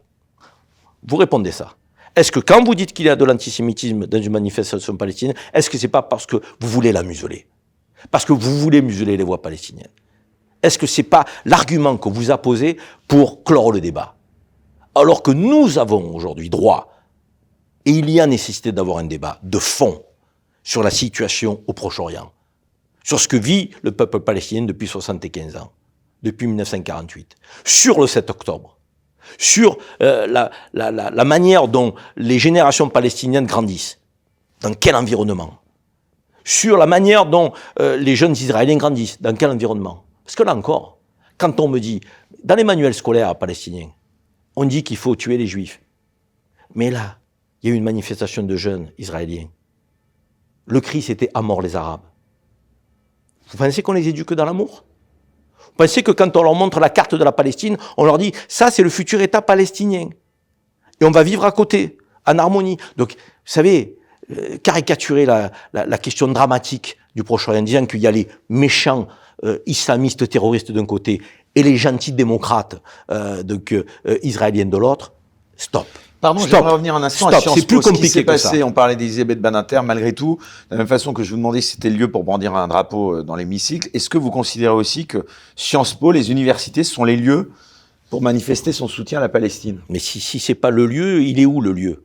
Vous répondez ça. Est-ce que quand vous dites qu'il y a de l'antisémitisme dans une manifestation palestinienne, est-ce que c'est pas parce que vous voulez la museler? Parce que vous voulez museler les voix palestiniennes? Est-ce que c'est pas l'argument qu'on vous a posé pour clore le débat? Alors que nous avons aujourd'hui droit, et il y a nécessité d'avoir un débat de fond sur la situation au Proche-Orient, sur ce que vit le peuple palestinien depuis 75 ans, depuis 1948, sur le 7 octobre, sur la manière dont les générations palestiniennes grandissent, dans quel environnement, sur la manière dont les jeunes Israéliens grandissent, dans quel environnement. Parce que là encore, quand on me dit, dans les manuels scolaires palestiniens, on dit qu'il faut tuer les Juifs. Mais là, il y a eu une manifestation de jeunes Israéliens. Le cri, c'était « à mort les Arabes ». Vous pensez qu'on les éduque dans l'amour? Vous pensez que quand on leur montre la carte de la Palestine, on leur dit « ça, c'est le futur État palestinien ». Et on va vivre à côté, en harmonie. Donc, vous savez, caricaturer la question dramatique du Proche-Orient, disant qu'il y a les méchants islamistes terroristes d'un côté et les gentils démocrates israéliens de l'autre, stop. Pardon, j'aimerais revenir un instant à Sciences Po. C'est plus compliqué que ça. On parlait d'Elisabeth Badinter, malgré tout, de la même façon que je vous demandais si c'était le lieu pour brandir un drapeau dans l'hémicycle. Est-ce que vous considérez aussi que Sciences Po, les universités, sont les lieux pour manifester son soutien à la Palestine? Mais si c'est pas le lieu, il est où le lieu?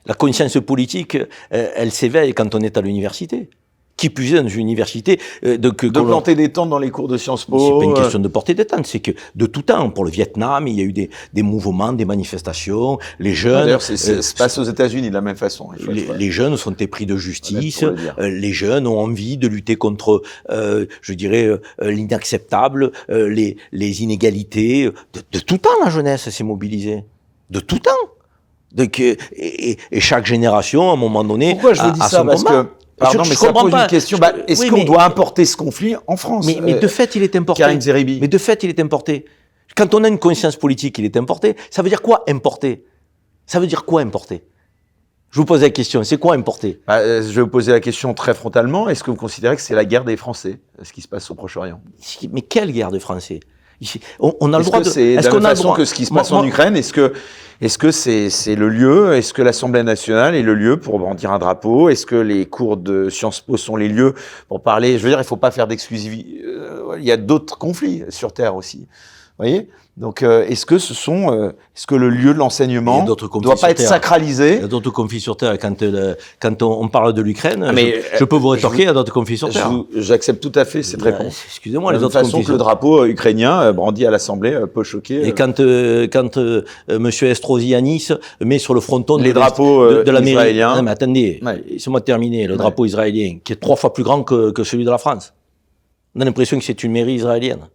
La conscience politique, elle s'éveille quand on est à l'université. Qui plus est dans une université de planter des tentes dans les cours de Sciences Po. C'est pas une question de porter des tentes, c'est que de tout temps, pour le Vietnam, il y a eu des mouvements, des manifestations, les jeunes... D'ailleurs, ça se passe aux États-Unis de la même façon. Les jeunes sont épris de justice, les jeunes ont envie de lutter contre, je dirais, l'inacceptable, les inégalités. De tout temps, la jeunesse s'est mobilisée. De tout temps. Donc, et chaque génération, à un moment donné... Pourquoi je vous dis ça? Parce que... Pardon, mais ça pose une question. Est-ce qu'on doit importer ce conflit en France? Mais de fait, il est importé. Karine Zeribi. Mais de fait, il est importé. Quand on a une conscience politique, il est importé. Ça veut dire quoi, importer? Ça veut dire quoi, importer? Je vous pose la question, c'est quoi importer? Je vais vous poser la question très frontalement. Est-ce que vous considérez que c'est la guerre des Français, ce qui se passe au Proche-Orient? Mais quelle guerre des Français? On a le droit de... Est-ce qu'on a le droit que ce qui se passe en Ukraine, est-ce que c'est le lieu? Est-ce que l'Assemblée nationale est le lieu pour brandir un drapeau? Est-ce que les cours de Sciences Po sont les lieux pour parler? Je veux dire, il faut pas faire d'exclusivité. Il y a d'autres conflits sur Terre aussi. Vous voyez? Donc, est-ce que le lieu de l'enseignement doit pas être sacralisé? Il y a d'autres conflits sur Terre. Quand on parle de l'Ukraine, je peux vous rétorquer, il y a d'autres conflits sur Terre. J'accepte tout à fait cette réponse. Excusez-moi, les autres conflits. De toute façon que le drapeau ukrainien brandi à l'Assemblée peut choquer. Et quand Monsieur Estrosi à Nice met sur le fronton les drapeaux de la mairie. israéliens. Non, mais attendez, laissez-moi terminer. Le drapeau israélien, qui est 3 fois plus grand que celui de la France. On a l'impression que c'est une mairie israélienne.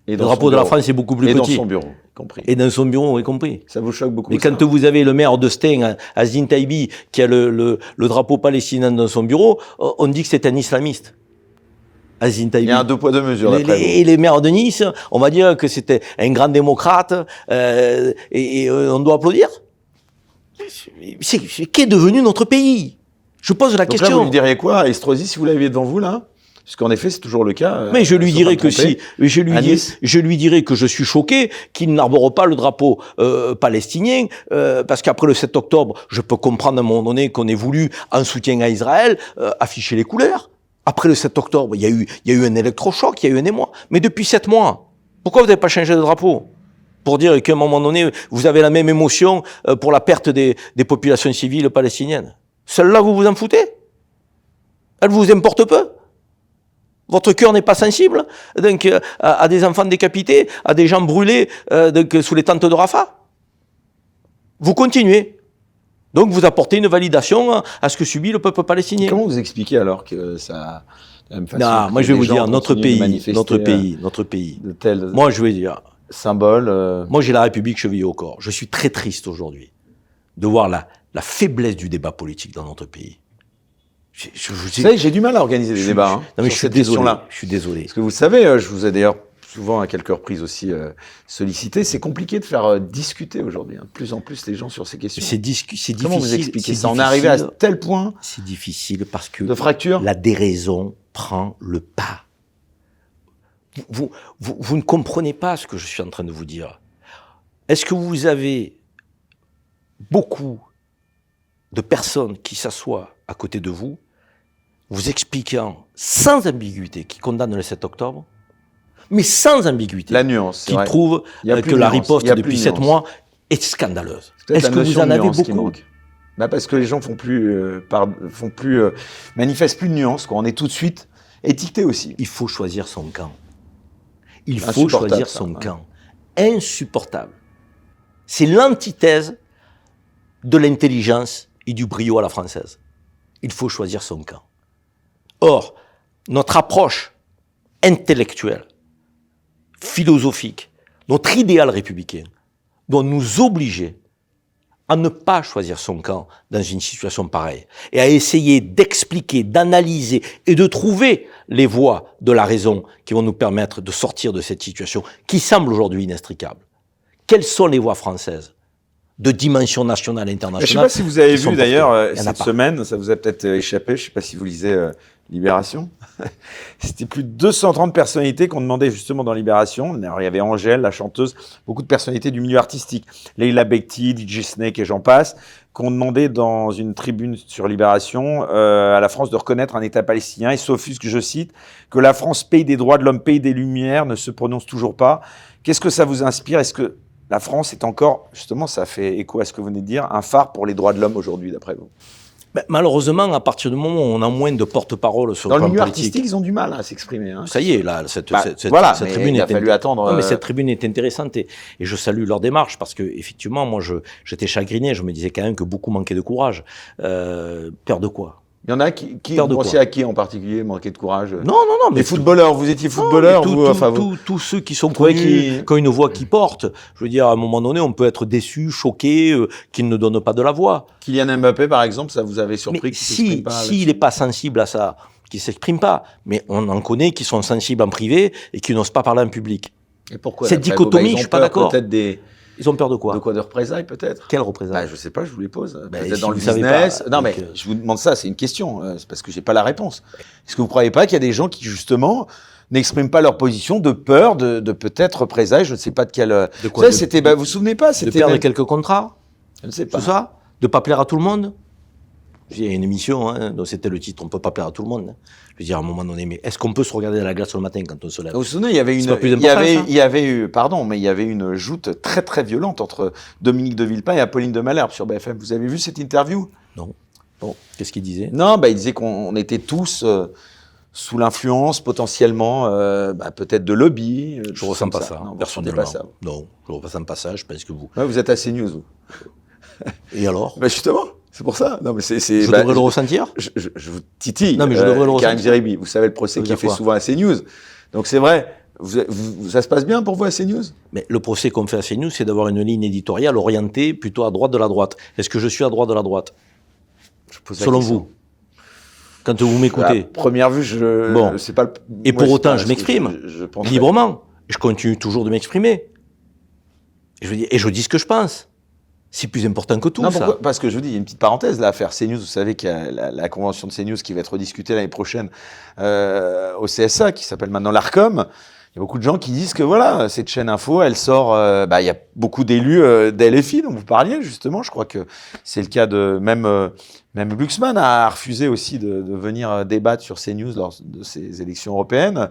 Le drapeau de la France est beaucoup plus petit. Et dans son bureau, compris. Et dans son bureau, y compris. Ça vous choque beaucoup? Et quand vous avez le maire de Stein, Azdin Taibi, qui a le drapeau palestinien dans son bureau, on dit que c'est un islamiste. Azdin Taibi. Il y a un 2 poids 2 mesures. Et les maires de Nice, on va dire que c'était un grand démocrate, et on doit applaudir. Qu'est devenu notre pays? Je pose la question. Là, vous lui diriez quoi à Estrosi si vous l'aviez devant vous, là? Parce qu'en effet, c'est toujours le cas. Mais je lui dirais que je lui dirais que je suis choqué qu'il n'arbore pas le drapeau palestinien, parce qu'après le 7 octobre, je peux comprendre à un moment donné qu'on ait voulu, en soutien à Israël, afficher les couleurs. Après le 7 octobre, il y a eu un électrochoc, il y a eu un émoi. Mais depuis 7 mois, pourquoi vous n'avez pas changé de drapeau? Pour dire qu'à un moment donné, vous avez la même émotion pour la perte des populations civiles palestiniennes. Celle-là, vous vous en foutez? Elle vous importe peu? Votre cœur n'est pas sensible donc, à des enfants décapités, à des gens brûlés donc, sous les tentes de Rafah? Vous continuez. Donc vous apportez une validation à ce que subit le peuple palestinien. Comment vous expliquez alors que ça... Non, moi je vais vous dire, notre pays. Moi je vais dire... Symbole... Moi j'ai la République chevillée au corps. Je suis très triste aujourd'hui de voir la la faiblesse du débat politique dans notre pays. Vous savez, j'ai du mal à organiser des débats. Non, mais je suis désolé. Je suis désolé. Parce que vous savez, je vous ai d'ailleurs souvent à quelques reprises aussi sollicité. C'est compliqué de faire discuter aujourd'hui. De plus en plus les gens sur ces questions. C'est difficile. Comment vous expliquez ça? On est arrivé à tel point. C'est difficile parce que de fracture. La déraison prend le pas. Vous ne comprenez pas ce que je suis en train de vous dire. Est-ce que vous avez beaucoup de personnes qui s'assoient à côté de vous, vous expliquant sans ambiguïté, qui condamnent le 7 octobre, mais sans ambiguïté, la nuance, qui trouvent que la riposte depuis 7 mois est scandaleuse? Est-ce que vous en avez beaucoup? Parce que les gens manifestent plus de nuances, quoi. On est tout de suite étiqueté aussi. Il faut choisir son camp. Il faut choisir son camp. Insupportable. C'est l'antithèse de l'intelligence et du brio à la française. Il faut choisir son camp. Or, notre approche intellectuelle, philosophique, notre idéal républicain doit nous obliger à ne pas choisir son camp dans une situation pareille et à essayer d'expliquer, d'analyser et de trouver les voies de la raison qui vont nous permettre de sortir de cette situation qui semble aujourd'hui inextricable. Quelles sont les voies françaises de dimension nationale et internationale? Je ne sais pas si vous avez vu d'ailleurs cette semaine, ça vous a peut-être échappé, je ne sais pas si vous lisez Libération. C'était plus de 230 personnalités qu'on demandait justement dans Libération. Alors, il y avait Angèle, la chanteuse, beaucoup de personnalités du milieu artistique. Leila Bekti, DJ Snake et j'en passe, qu'on demandait dans une tribune sur Libération à la France de reconnaître un État palestinien et s'offusque, je cite, que la France, pays des droits de l'homme, pays des Lumières, ne se prononce toujours pas. Qu'est-ce que ça vous inspire? Est-ce que la France est encore, justement, ça fait écho à ce que vous venez de dire, un phare pour les droits de l'homme aujourd'hui, d'après vous? Malheureusement, à partir du moment où on a moins de porte-parole sur le plan milieu politique, artistique, ils ont du mal à s'exprimer. Hein. Ça y est, là, cette tribune il a fallu attendre. Non, mais cette tribune est intéressante et je salue leur démarche parce que effectivement, moi, j'étais chagriné. Je me disais quand même que beaucoup manquaient de courage. Peur de quoi? Il y en a qui pensaient à qui en particulier manquaient de courage? Non. Mais les footballeurs, vous étiez footballeur, tous ceux qui sont connus, qui ont une voix qui porte. Je veux dire, à un moment donné, on peut être déçu, choqué, qu'ils ne donnent pas de la voix. Kylian Mbappé, par exemple, ça vous avait surpris? S'il n'est pas sensible à ça, qu'il ne s'exprime pas, mais on en connaît qui sont sensibles en privé et qui n'osent pas parler en public. Et pourquoi? Cette dichotomie, je ne suis pas d'accord. Ils ont peur de quoi? De quoi? De représailles, peut-être? Quelle représaille? Je sais pas, je vous les pose. Peut-être dans le business. Non, mais je vous demande ça, c'est une question. C'est parce que j'ai pas la réponse. Est-ce que vous croyez pas qu'il y a des gens qui, justement, n'expriment pas leur position de peur de peut-être représailles? Je ne sais pas de quelle. De quoi? Vous vous souvenez pas? De perdre quelques contrats? Je ne sais pas. C'est ça? De pas plaire à tout le monde? Il y a une émission, dont c'était le titre, on peut pas plaire à tout le monde. Je veux dire, à un moment donné, mais est-ce qu'on peut se regarder dans la glace le matin quand on se lève? Vous vous souvenez, il y avait une joute très très violente entre Dominique de Villepin et Apolline de Malherbe sur BFM. Vous avez vu cette interview? Non. Bon, qu'est-ce qu'il disait? Non, il disait qu'on était tous sous l'influence potentiellement, peut-être de lobby. Je ne ressens pas ça. Non, personnellement. Pas ça. Non, je ne ressens pas ça. Je pense que vous. Ouais, vous êtes à CNews, vous. Et alors? Justement. C'est pour ça. Non, mais je devrais le ressentir. Je vous titille. Non, mais je devrais le ressentir. Karim Zeribi, vous savez le procès qui est fait souvent à CNews. Donc c'est vrai. Ça se passe bien pour vous à CNews? Mais le procès qu'on fait à CNews, c'est d'avoir une ligne éditoriale orientée plutôt à droite de la droite. Est-ce que je suis à droite de la droite? Selon vous? Quand vous m'écoutez. À première vue, c'est pas. Et pour autant, je m'exprime librement. Je continue toujours de m'exprimer. Et je dis ce que je pense. C'est plus important que tout, ça. Pourquoi? Parce que je vous dis, il y a une petite parenthèse, là, l'affaire CNews. Vous savez qu'il y a la convention de CNews qui va être rediscutée l'année prochaine au CSA, qui s'appelle maintenant l'ARCOM. Il y a beaucoup de gens qui disent que voilà, cette chaîne info, elle sort. Il y a beaucoup d'élus d'LFI dont vous parliez, justement. Je crois que c'est le cas de même Glucksmann a refusé aussi de venir débattre sur CNews lors de ces élections européennes.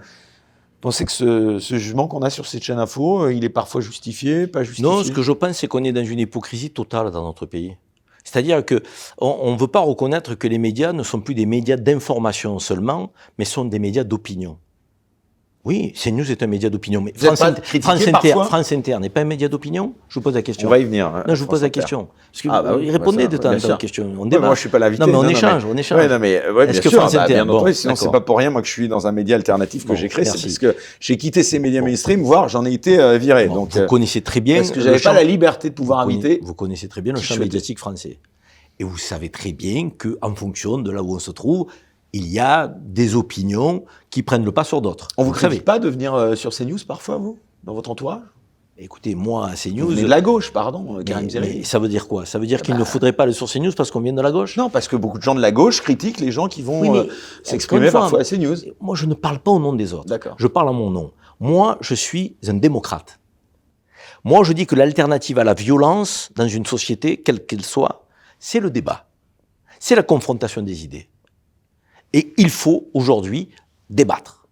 Vous pensez que ce jugement qu'on a sur cette chaîne info, il est parfois justifié, pas justifié? Non, ce que je pense, c'est qu'on est dans une hypocrisie totale dans notre pays. C'est-à-dire qu'on ne veut pas reconnaître que les médias ne sont plus des médias d'information seulement, mais sont des médias d'opinion. Oui, CNews est un média d'opinion, mais France Inter n'est pas un média d'opinion? Je vous pose la question. On va y venir. Non, je vous pose la question. Parce que il répondait de temps en temps à la question. On débat. Moi, je suis pas l'invité. Non, mais on échange. Ouais, bien sûr. France Inter, sinon, c'est pas pour rien, moi, que je suis dans un média alternatif que j'ai créé. C'est parce que j'ai quitté ces médias mainstream, voire j'en ai été viré. Donc, vous connaissez très bien. Parce que j'avais pas la liberté de pouvoir inviter. Vous connaissez très bien le champ médiatique français. Et vous savez très bien qu'en fonction de là où on se trouve, il y a des opinions qui prennent le pas sur d'autres. On vous critique pas de venir sur CNews parfois, vous, dans votre entourage? Écoutez, moi, à CNews... Vous venez de la gauche, pardon, Karim Zerebi. Mais ça veut dire quoi? Ça veut dire qu'il ne faudrait pas aller sur CNews parce qu'on vient de la gauche? Non, parce que beaucoup de gens de la gauche critiquent les gens qui vont s'exprimer parfois à CNews. Moi, je ne parle pas au nom des autres. D'accord. Je parle à mon nom. Moi, je suis un démocrate. Moi, je dis que l'alternative à la violence dans une société, quelle qu'elle soit, c'est le débat. C'est la confrontation des idées. Et il faut aujourd'hui débattre.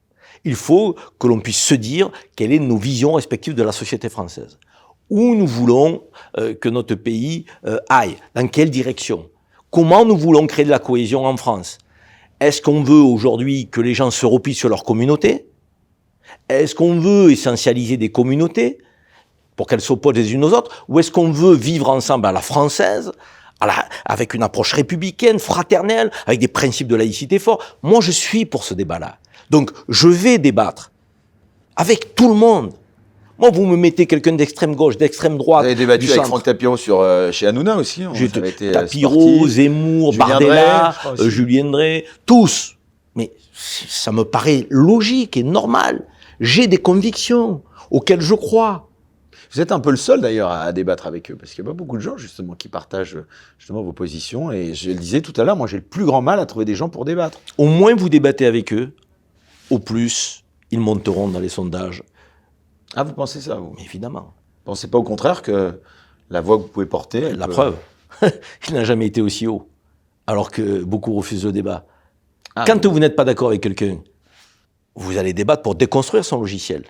Il faut que l'on puisse se dire quelles sont nos visions respectives de la société française. Où nous voulons que notre pays aille, dans quelle direction. Comment nous voulons créer de la cohésion en France. Est-ce qu'on veut aujourd'hui que les gens se replient sur leur communauté? Est-ce qu'on veut essentialiser des communautés pour qu'elles s'opposent les unes aux autres? Ou est-ce qu'on veut vivre ensemble à la française, avec une approche républicaine, fraternelle, avec des principes de laïcité forts? Moi, je suis pour ce débat-là. Donc, je vais débattre avec tout le monde. Moi, vous me mettez quelqu'un d'extrême gauche, d'extrême droite. Vous avez débattu du avec centre. Franck Tapiro chez Hanouna aussi. Tapiro, Zemmour, Julien Bardella, Drey, Julien Drey, tous. Mais ça me paraît logique et normal. J'ai des convictions auxquelles je crois. Vous êtes un peu le seul d'ailleurs à débattre avec eux, parce qu'il n'y a pas beaucoup de gens justement qui partagent justement vos positions. Et je le disais tout à l'heure, moi j'ai le plus grand mal à trouver des gens pour débattre. Au moins vous débattez avec eux, au plus ils monteront dans les sondages. Ah, vous pensez ça, vous? Mais évidemment. Vous pensez pas au contraire que la voix que vous pouvez porter... La preuve, il n'a jamais été aussi haut, alors que beaucoup refusent le débat. Quand vous n'êtes pas d'accord avec quelqu'un, vous allez débattre pour déconstruire son logiciel,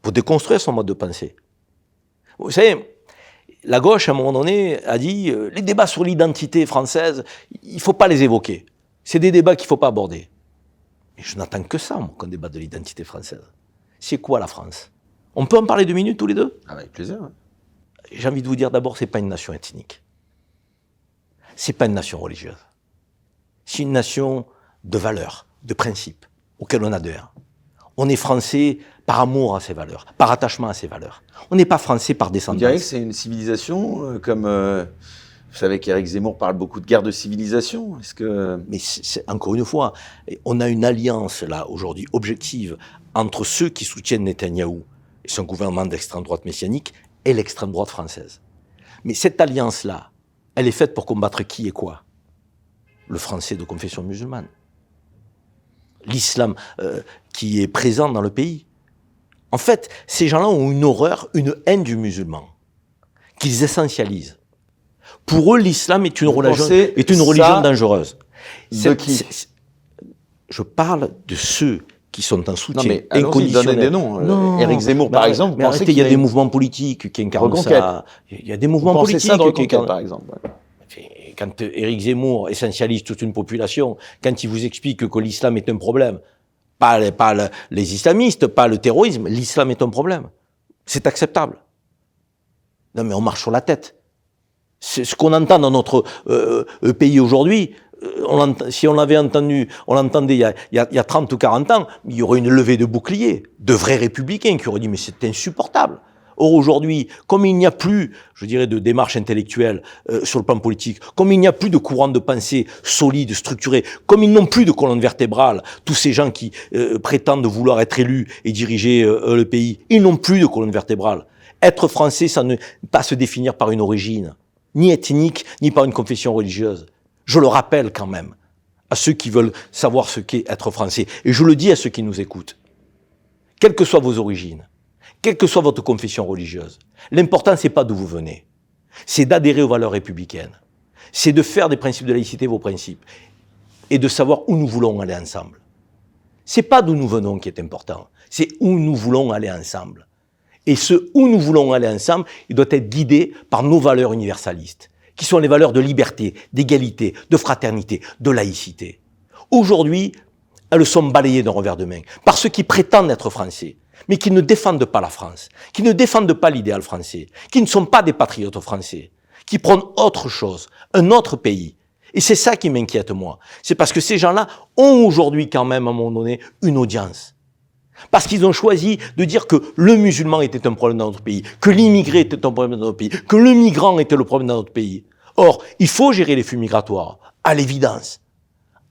pour déconstruire son mode de pensée. Vous savez, la gauche, à un moment donné, a dit les débats sur l'identité française, il ne faut pas les évoquer. C'est des débats qu'il ne faut pas aborder. Et je n'attends que ça, moi, qu'on débatte de l'identité française. C'est quoi la France? On peut en parler 2 minutes tous les deux? Avec plaisir. Ouais. J'ai envie de vous dire d'abord, c'est pas une nation ethnique. C'est pas une nation religieuse. C'est une nation de valeurs, de principes, auxquels on adhère. On est français par amour à ces valeurs, par attachement à ces valeurs. On n'est pas français par descendance. Vous diriez que c'est une civilisation, comme vous savez qu'Éric Zemmour parle beaucoup de guerre de civilisation. Est-ce que... Mais encore une fois, on a une alliance là aujourd'hui objective entre ceux qui soutiennent Netanyahou et son gouvernement d'extrême droite messianique et l'extrême droite française. Mais cette alliance-là, elle est faite pour combattre qui et quoi? Le français de confession musulmane. L'islam qui est présent dans le pays. En fait, ces gens-là ont une horreur, une haine du musulman, qu'ils essentialisent. Pour eux, l'islam est une religion dangereuse. De qui? Je parle de ceux qui sont en soutien non, mais inconditionnel. Donnez des noms. Non, Éric Zemmour, par exemple, mais arrêtez, il y a des mouvements politiques qui incarnent ça. Il y a des mouvements politiques qui incarnent, par exemple. Ouais. Quand Éric Zemmour essentialise toute une population, quand il vous explique que l'islam est un problème, pas les islamistes, pas le terrorisme, l'islam est un problème. C'est acceptable. Non, mais on marche sur la tête. C'est ce qu'on entend dans notre pays aujourd'hui. Si on l'avait entendu, on l'entendait il y a 30 ou 40 ans, il y aurait une levée de boucliers, de vrais républicains qui auraient dit mais c'est insupportable. Or aujourd'hui, comme il n'y a plus, je dirais, de démarche intellectuelle sur le plan politique, comme il n'y a plus de courant de pensée solide, structuré, comme ils n'ont plus de colonne vertébrale, tous ces gens qui prétendent vouloir être élus et diriger le pays, ils n'ont plus de colonne vertébrale. Être français, ça ne pas se définir par une origine, ni ethnique, ni par une confession religieuse. Je le rappelle quand même à ceux qui veulent savoir ce qu'est être français. Et je le dis à ceux qui nous écoutent. Quelles que soient vos origines, quelle que soit votre confession religieuse, l'important, c'est pas d'où vous venez. C'est d'adhérer aux valeurs républicaines. C'est de faire des principes de laïcité vos principes. Et de savoir où nous voulons aller ensemble. C'est pas d'où nous venons qui est important. C'est où nous voulons aller ensemble. Et ce où nous voulons aller ensemble, il doit être guidé par nos valeurs universalistes, qui sont les valeurs de liberté, d'égalité, de fraternité, de laïcité. Aujourd'hui, elles sont balayées d'un revers de main par ceux qui prétendent être français, mais qui ne défendent pas la France, qui ne défendent pas l'idéal français, qui ne sont pas des patriotes français, qui prônent autre chose, un autre pays. Et c'est ça qui m'inquiète, moi. C'est parce que ces gens-là ont aujourd'hui quand même, à un moment donné, une audience. Parce qu'ils ont choisi de dire que le musulman était un problème dans notre pays, que l'immigré était un problème dans notre pays, que le migrant était le problème dans notre pays. Or, il faut gérer les flux migratoires, à l'évidence.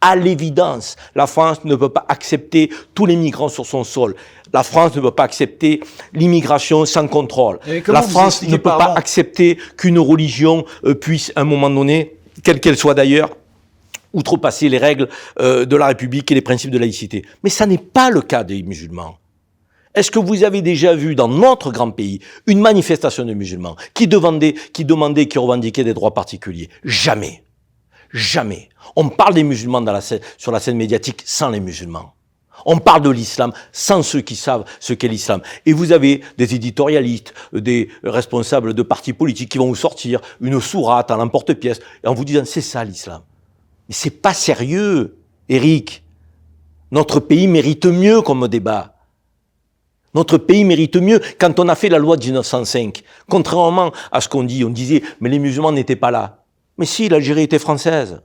À l'évidence, la France ne peut pas accepter tous les migrants sur son sol. La France ne peut pas accepter l'immigration sans contrôle. La France ne peut pas accepter qu'une religion puisse, à un moment donné, quelle qu'elle soit d'ailleurs, outrepasser les règles de la République et les principes de laïcité. Mais ça n'est pas le cas des musulmans. Est-ce que vous avez déjà vu dans notre grand pays une manifestation de musulmans qui revendiquaient des droits particuliers? Jamais. Jamais. On parle des musulmans sur la scène médiatique sans les musulmans. On parle de l'islam sans ceux qui savent ce qu'est l'islam. Et vous avez des éditorialistes, des responsables de partis politiques qui vont vous sortir une sourate à l'emporte-pièce en vous disant c'est ça l'islam. Mais c'est pas sérieux, Éric. Notre pays mérite mieux comme débat. Notre pays mérite mieux. Quand on a fait la loi de 1905, contrairement à ce qu'on dit, on disait mais les musulmans n'étaient pas là. Mais si, l'Algérie était française.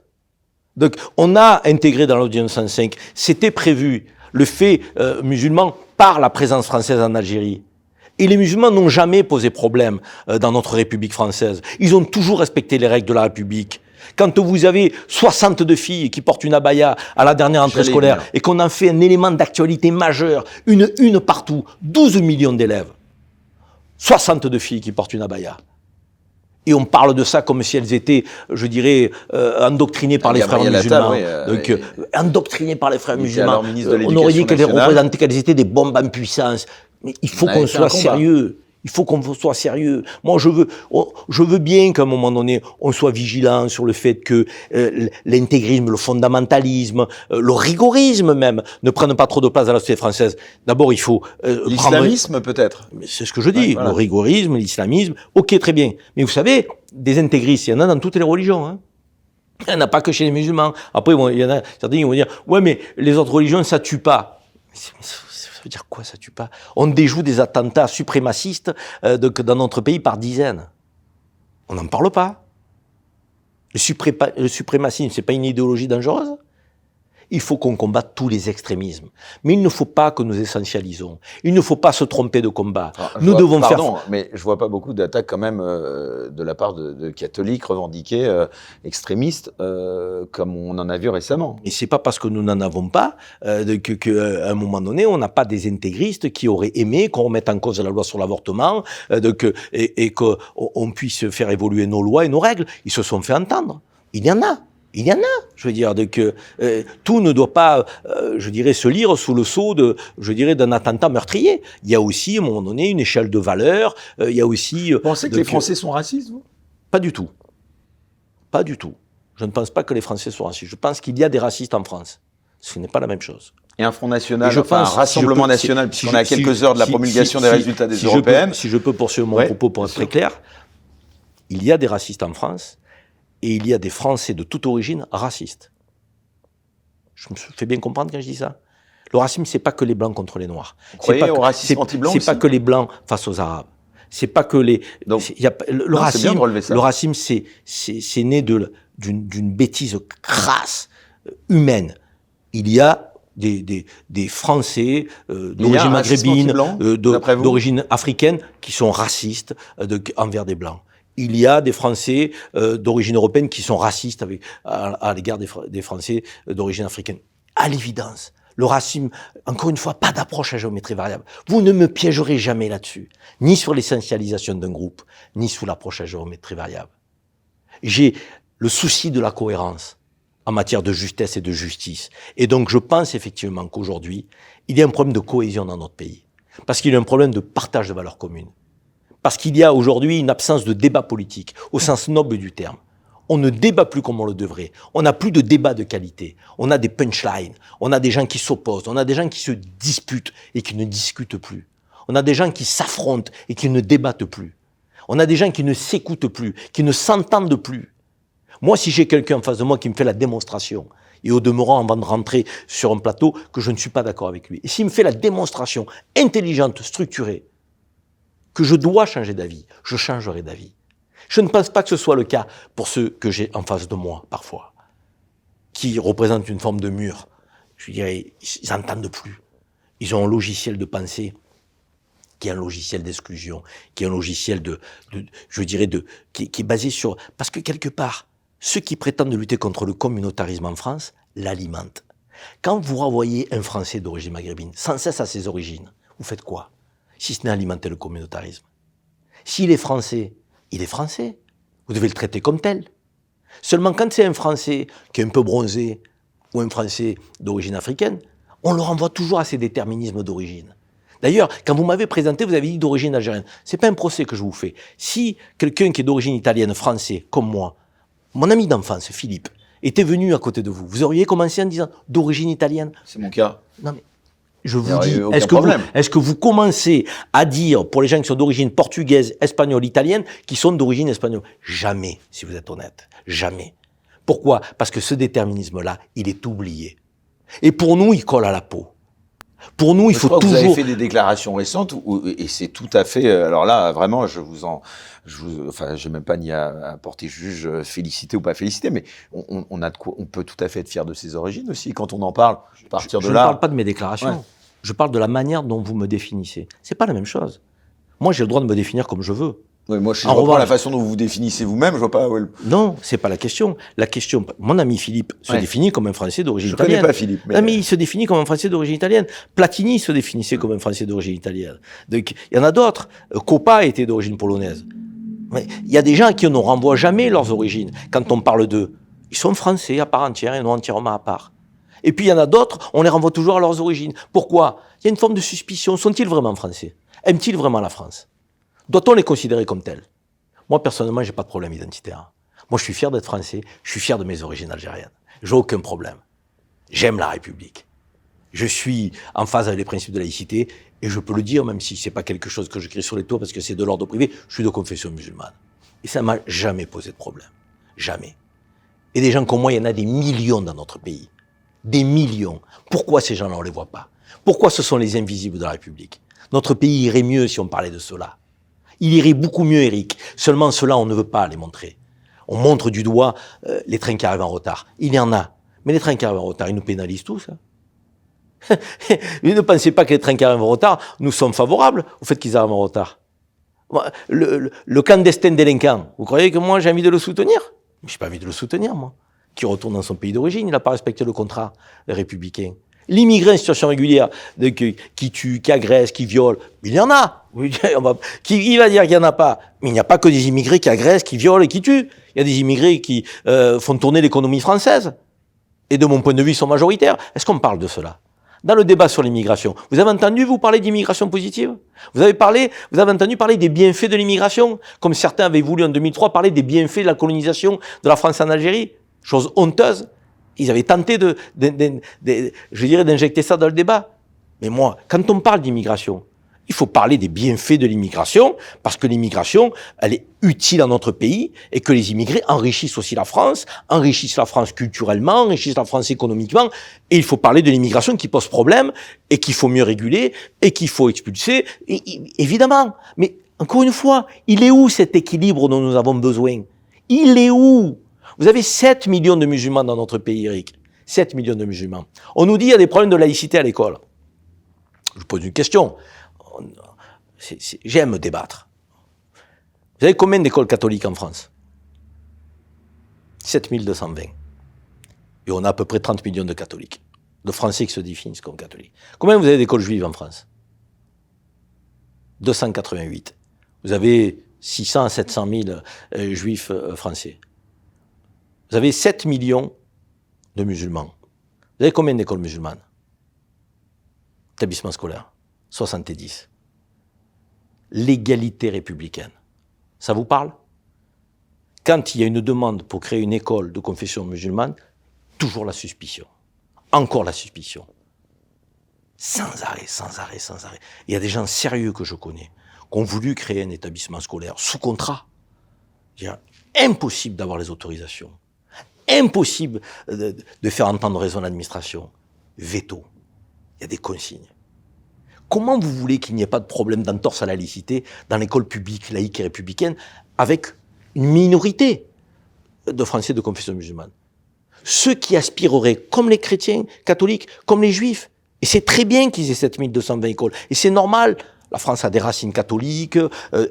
Donc, on a intégré dans la loi de 1905, c'était prévu, le fait musulman par la présence française en Algérie. Et les musulmans n'ont jamais posé problème dans notre République française. Ils ont toujours respecté les règles de la République. Quand vous avez 62 filles qui portent une abaya à la dernière rentrée scolaire et qu'on en fait un élément d'actualité majeur, une partout, 12 millions d'élèves, 62 filles qui portent une abaya. Et on parle de ça comme si elles étaient, je dirais, endoctrinées par les frères musulmans. Donc, endoctrinées par les frères musulmans. On aurait dit qu'elles représentaient, qu'elles étaient des bombes en puissance. Mais il faut qu'on soit sérieux. Il faut qu'on soit sérieux. Moi, je veux bien qu'à un moment donné, on soit vigilant sur le fait que l'intégrisme, le fondamentalisme, le rigorisme même, ne prennent pas trop de place dans la société française. D'abord, il faut l'islamisme peut-être. C'est ce que je dis. Voilà. Le rigorisme, l'islamisme. Ok, très bien. Mais vous savez, des intégristes, il y en a dans toutes les religions. Hein. Il n'y en a pas que chez les musulmans. Après, il y en a certains qui vont dire, ouais, mais les autres religions, ça tue pas. Ça veut dire quoi, ça tue pas? On déjoue des attentats suprémacistes dans notre pays par dizaines. On n'en parle pas. Le suprémacisme, c'est pas une idéologie dangereuse? Il faut qu'on combatte tous les extrémismes. Mais il ne faut pas que nous essentialisons. Il ne faut pas se tromper de combat. Mais je vois pas beaucoup d'attaques quand même de la part de catholiques revendiqués extrémistes comme on en a vu récemment. Et c'est pas parce que nous n'en avons pas qu'à un moment donné, on n'a pas des intégristes qui auraient aimé qu'on remette en cause la loi sur l'avortement et qu'on puisse faire évoluer nos lois et nos règles. Ils se sont fait entendre. Il y en a. Il y en a, je veux dire, tout ne doit pas, je dirais, se lire sous le sceau d'un attentat meurtrier. Il y a aussi, à un moment donné, une échelle de valeurs. Il y a aussi. Vous pensez que les Français sont racistes, vous? Pas du tout. Pas du tout. Je ne pense pas que les Français soient racistes. Je pense qu'il y a des racistes en France. Ce n'est pas la même chose. Et un Front National, un Rassemblement National, puisqu'on est à quelques heures de la promulgation des résultats des européennes. Si je peux poursuivre mon propos pour être très clair, il y a des racistes en France. Et il y a des Français de toute origine racistes. Je me fais bien comprendre quand je dis ça. Le racisme, c'est pas que les Blancs contre les Noirs. Vous croyez au racisme anti-blanc aussi ? C'est pas que les Blancs face aux Arabes. C'est pas que les. Donc, le racisme, c'est né d'une bêtise crasse, humaine. Il y a des Français d'origine maghrébine, d'origine africaine, qui sont racistes envers des Blancs. Il y a des Français d'origine européenne qui sont racistes à l'égard des Français d'origine africaine. À l'évidence, le racisme, encore une fois, pas d'approche à géométrie variable. Vous ne me piégerez jamais là-dessus, ni sur l'essentialisation d'un groupe, ni sous l'approche à géométrie variable. J'ai le souci de la cohérence en matière de justesse et de justice. Et donc, je pense effectivement qu'aujourd'hui, il y a un problème de cohésion dans notre pays. Parce qu'il y a un problème de partage de valeurs communes. Parce qu'il y a aujourd'hui une absence de débat politique, au sens noble du terme. On ne débat plus comme on le devrait. On n'a plus de débat de qualité. On a des punchlines. On a des gens qui s'opposent. On a des gens qui se disputent et qui ne discutent plus. On a des gens qui s'affrontent et qui ne débattent plus. On a des gens qui ne s'écoutent plus, qui ne s'entendent plus. Moi, si j'ai quelqu'un en face de moi qui me fait la démonstration, et au demeurant, avant de rentrer sur un plateau, que je ne suis pas d'accord avec lui, et s'il me fait la démonstration intelligente, structurée, que je dois changer d'avis, je changerai d'avis. Je ne pense pas que ce soit le cas pour ceux que j'ai en face de moi, parfois, qui représentent une forme de mur. Je dirais, ils n'entendent plus. Ils ont un logiciel de pensée qui est un logiciel d'exclusion, qui est un logiciel qui est basé sur... Parce que quelque part, ceux qui prétendent lutter contre le communautarisme en France l'alimentent. Quand vous renvoyez un Français d'origine maghrébine sans cesse à ses origines, vous faites quoi? Si ce n'est alimenter le communautarisme. S'il est français, il est français. Vous devez le traiter comme tel. Seulement quand c'est un Français qui est un peu bronzé ou un Français d'origine africaine, on le renvoie toujours à ses déterminismes d'origine. D'ailleurs, quand vous m'avez présenté, vous avez dit d'origine algérienne. C'est pas un procès que je vous fais. Si quelqu'un qui est d'origine italienne, français, comme moi, mon ami d'enfance, Philippe, était venu à côté de vous, vous auriez commencé en disant d'origine italienne. C'est mon cas. Non mais, je vous dis, est-ce que vous commencez à dire, pour les gens qui sont d'origine portugaise, espagnole, italienne, qui sont d'origine espagnole? Jamais, si vous êtes honnête. Jamais. Pourquoi? Parce que ce déterminisme-là, il est oublié. Et pour nous, il colle à la peau. Pour nous, il faut toujours... Vous avez fait des déclarations récentes et c'est tout à fait... Alors là, vraiment, j'ai même pas ni à porter juge, féliciter ou pas féliciter, mais on peut tout à fait être fier de ses origines aussi. Quand on en parle, à partir de là... Je ne parle pas de mes déclarations. Ouais. Je parle de la manière dont vous me définissez. C'est pas la même chose. Moi, j'ai le droit de me définir comme je veux. Oui, moi, je reprends la façon dont vous vous définissez vous-même, je vois pas... Non, c'est pas la question. La question, mon ami Philippe se définit comme un Français d'origine italienne. Je connais pas Philippe. Mais... Non, mais il se définit comme un Français d'origine italienne. Platini se définissait comme un Français d'origine italienne. Donc, il y en a d'autres. Coppa était d'origine polonaise. Mais il y a des gens à qui on ne renvoie jamais leurs origines. Quand on parle d'eux, ils sont Français à part entière et non entièrement à part. Et puis il y en a d'autres, on les renvoie toujours à leurs origines. Pourquoi? Il y a une forme de suspicion. Sont-ils vraiment Français? Aiment-ils vraiment la France? Doit-on les considérer comme tels? Moi, personnellement, j'ai pas de problème identitaire. Moi, je suis fier d'être français, je suis fier de mes origines algériennes. J'ai aucun problème. J'aime la République. Je suis en phase avec les principes de laïcité, et je peux le dire, même si c'est pas quelque chose que je crie sur les toits parce que c'est de l'ordre privé, je suis de confession musulmane. Et ça m'a jamais posé de problème. Jamais. Et des gens comme moi, il y en a des millions dans notre pays. Des millions. Pourquoi ces gens-là, on les voit pas? Pourquoi ce sont les invisibles de la République? Notre pays irait mieux si on parlait de cela. Il irait beaucoup mieux, Eric. Seulement, cela, on ne veut pas les montrer. On montre du doigt les trains qui arrivent en retard. Il y en a. Mais les trains qui arrivent en retard, ils nous pénalisent tous. Hein. Ne pensez pas que les trains qui arrivent en retard, nous sommes favorables au fait qu'ils arrivent en retard. Le clandestin délinquant, vous croyez que moi, j'ai envie de le soutenir? Je n'ai pas envie de le soutenir, moi. Qui retourne dans son pays d'origine, il n'a pas respecté le contrat républicain. L'immigré en situation régulière, qui tue, qui agresse, qui viole, il y en a. Il va dire qu'il n'y en a pas. Mais il n'y a pas que des immigrés qui agressent, qui violent et qui tuent. Il y a des immigrés qui font tourner l'économie française. Et de mon point de vue, ils sont majoritaires. Est-ce qu'on parle de cela? Dans le débat sur l'immigration, vous avez entendu vous parler d'immigration positive? Vous avez entendu parler des bienfaits de l'immigration? Comme certains avaient voulu en 2003 parler des bienfaits de la colonisation de la France en Algérie? Chose honteuse. Ils avaient tenté d'injecter ça dans le débat. Mais moi, quand on parle d'immigration, il faut parler des bienfaits de l'immigration, parce que l'immigration, elle est utile à notre pays, et que les immigrés enrichissent aussi la France culturellement, enrichissent la France économiquement, et il faut parler de l'immigration qui pose problème, et qu'il faut mieux réguler, et qu'il faut expulser, évidemment. Mais, encore une fois, il est où cet équilibre dont nous avons besoin? Il est où? Vous avez 7 millions de musulmans dans notre pays, Eric. 7 millions de musulmans. On nous dit qu'il y a des problèmes de laïcité à l'école. Je vous pose une question. J'aime débattre. Vous avez combien d'écoles catholiques en France? 7220. Et on a à peu près 30 millions de catholiques. De Français qui se définissent comme catholiques. Combien vous avez d'écoles juives en France? 288. Vous avez 600 à 700 000 juifs français. Vous avez 7 millions de musulmans. Vous avez combien d'écoles musulmanes? Établissements scolaires? 70. L'égalité républicaine. Ça vous parle? Quand il y a une demande pour créer une école de confession musulmane, toujours la suspicion. Encore la suspicion. Sans arrêt, sans arrêt, sans arrêt. Il y a des gens sérieux que je connais qui ont voulu créer un établissement scolaire sous contrat. Impossible d'avoir les autorisations. Impossible de faire entendre raison à l'administration. Veto. Il y a des consignes. Comment vous voulez qu'il n'y ait pas de problème d'entorse à la laïcité dans l'école publique, laïque et républicaine avec une minorité de Français de confession musulmane? Ceux qui aspireraient, comme les chrétiens catholiques, comme les juifs, et c'est très bien qu'ils aient 7220 écoles, et c'est normal, La France a des racines catholiques,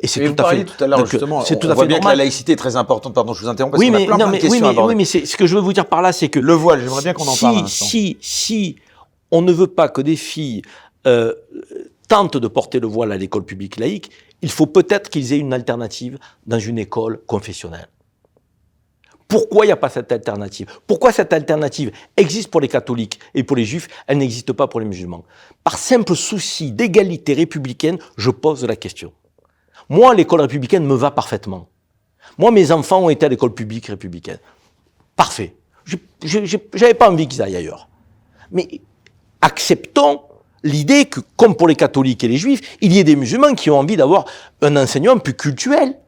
et c'est Mais tout à fait. tout à l'heure, justement, c'est tout on à voit fait bien que normal. la laïcité est très importante. Pardon, je vous interromps parce Oui, qu'on a mais, plein non, de mais, questions oui, à mais, aborder. oui, mais ce que je veux vous dire par là, c'est que Le voile, j'aimerais bien qu'on en parle un instant. si on ne veut pas que des filles tentent de porter le voile à l'école publique laïque, il faut peut-être qu'ils aient une alternative dans une école confessionnelle. Pourquoi il n'y a pas cette alternative? Pourquoi cette alternative existe pour les catholiques et pour les juifs, elle n'existe pas pour les musulmans? Par simple souci d'égalité républicaine, je pose la question. Moi, l'école républicaine me va parfaitement. Moi, mes enfants ont été à l'école publique républicaine. Parfait. J'avais pas envie qu'ils aillent ailleurs. Mais acceptons l'idée que, comme pour les catholiques et les juifs, il y ait des musulmans qui ont envie d'avoir un enseignement plus cultuel.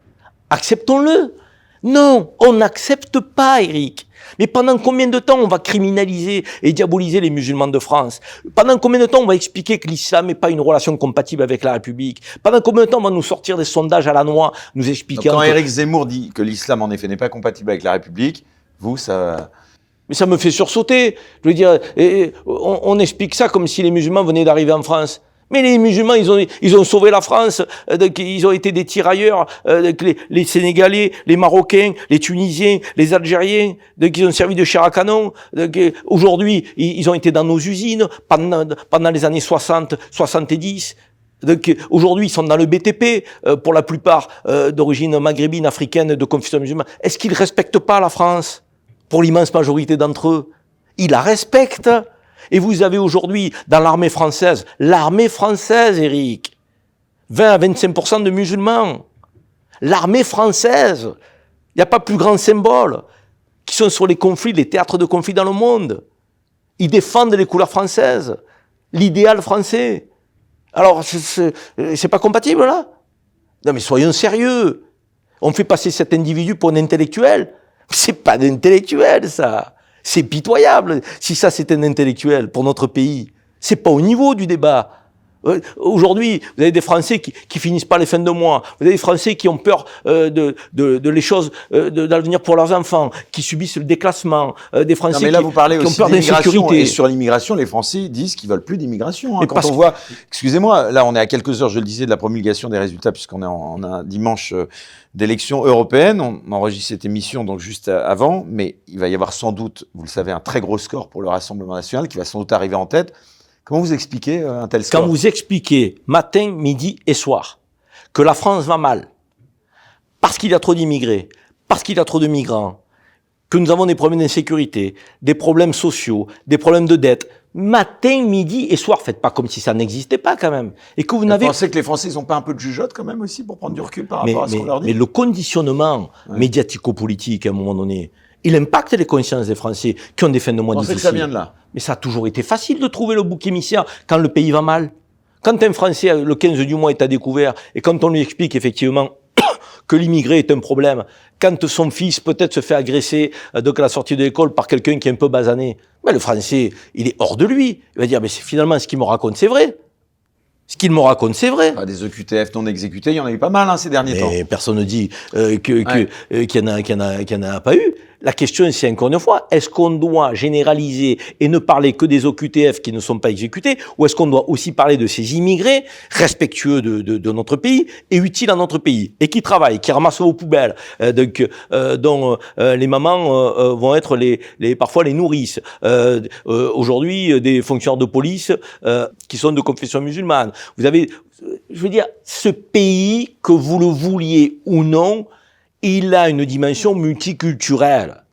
Acceptons-le. Non, on n'accepte pas, Eric. Mais pendant combien de temps on va criminaliser et diaboliser les musulmans de France? Pendant combien de temps on va expliquer que l'islam n'est pas une relation compatible avec la République? Pendant combien de temps on va nous sortir des sondages à la noix, nous expliquant... Donc, quand Éric Zemmour dit que l'islam, en effet, n'est pas compatible avec la République, vous, ça... Mais ça me fait sursauter. Je veux dire, on explique ça comme si les musulmans venaient d'arriver en France. Mais les musulmans, ils ont sauvé la France, ils ont été des tirailleurs, les Sénégalais, les Marocains, les Tunisiens, les Algériens, ils ont servi de chair à canon. Aujourd'hui, ils ont été dans nos usines pendant les années 60, 70. Aujourd'hui, ils sont dans le BTP, pour la plupart d'origine maghrébine, africaine, de confession musulmane. Est-ce qu'ils respectent pas la France? Pour l'immense majorité d'entre eux, ils la respectent. Et vous avez aujourd'hui, dans l'armée française, Eric, 20 à 25% de musulmans. L'armée française, il n'y a pas plus grand symbole, qui sont sur les conflits, les théâtres de conflits dans le monde. Ils défendent les couleurs françaises, l'idéal français. Alors, c'est pas compatible, là? Non, mais soyons sérieux. On fait passer cet individu pour un intellectuel. C'est pas d'intellectuel, ça. C'est pitoyable. Si ça, c'est un intellectuel pour notre pays. C'est pas au niveau du débat. Aujourd'hui, vous avez des Français qui finissent pas les fins de mois. Vous avez des Français qui ont peur de les choses, de l'avenir pour leurs enfants, qui subissent le déclassement. Des Français non, mais là, vous parlez qui ont aussi peur d'insécurité. Et sur l'immigration, les Français disent qu'ils veulent plus d'immigration. Hein. Quand parce on voit, excusez-moi, là, on est à quelques heures, je le disais, de la promulgation des résultats, puisqu'on est en un dimanche d'élections européennes. On enregistre cette émission donc juste avant, mais il va y avoir sans doute, vous le savez, un très gros score pour le Rassemblement national qui va sans doute arriver en tête. Comment vous expliquez un tel score? Quand vous expliquez matin, midi et soir que la France va mal, parce qu'il y a trop d'immigrés, parce qu'il y a trop de migrants, que nous avons des problèmes d'insécurité, des problèmes sociaux, des problèmes de dette, matin, midi et soir, faites pas comme si ça n'existait pas quand même. Et que vous n'avez... Vous pensez que les Français, ils n'ont pas un peu de jugeote quand même aussi pour prendre du recul par rapport à ce qu'on leur dit? Mais le conditionnement médiatico-politique à un moment donné, il impacte les consciences des Français qui ont des fins de mois difficiles. Vous pensez que ça vient de là? Mais ça a toujours été facile de trouver le bouc émissaire quand le pays va mal. Quand un Français, le 15 du mois, est à découvert, et quand on lui explique effectivement que l'immigré est un problème, quand son fils peut-être se fait agresser donc à la sortie de l'école par quelqu'un qui est un peu basané, ben le Français, il est hors de lui. Il va dire, mais finalement, ce qu'il me raconte, c'est vrai. Ce qu'il me raconte, c'est vrai. Ah, des EQTF non exécutés, il y en a eu pas mal ces derniers temps. Mais personne ne dit qu'il n'y en a pas eu. La question, c'est encore une fois, est-ce qu'on doit généraliser et ne parler que des OQTF qui ne sont pas exécutés, ou est-ce qu'on doit aussi parler de ces immigrés respectueux de notre pays et utiles à notre pays, et qui travaillent, qui ramassent vos poubelles, dont les mamans vont être parfois les nourrices. Aujourd'hui, des fonctionnaires de police qui sont de confession musulmane. Vous avez, je veux dire, ce pays, que vous le vouliez ou non, il a une dimension multiculturelle.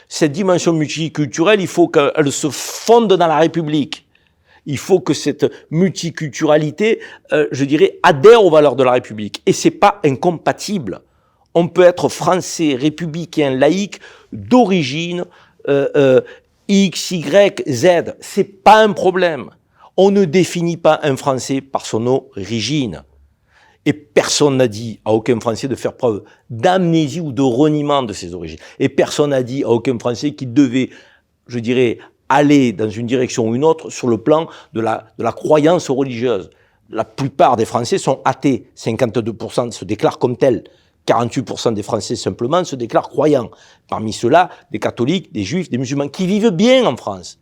Cette dimension multiculturelle, il faut qu'elle se fonde dans la République. Il faut que cette multiculturalité, je dirais, adhère aux valeurs de la République. Et c'est pas incompatible. On peut être français, républicain, laïque, d'origine X, Y, Z. C'est pas un problème. On ne définit pas un Français par son origine. Et personne n'a dit à aucun Français de faire preuve d'amnésie ou de reniement de ses origines. Et personne n'a dit à aucun Français qu'il devait, je dirais, aller dans une direction ou une autre sur le plan de la croyance religieuse. La plupart des Français sont athées. 52% se déclarent comme tels. 48% des Français simplement se déclarent croyants. Parmi ceux-là, des catholiques, des juifs, des musulmans qui vivent bien en France.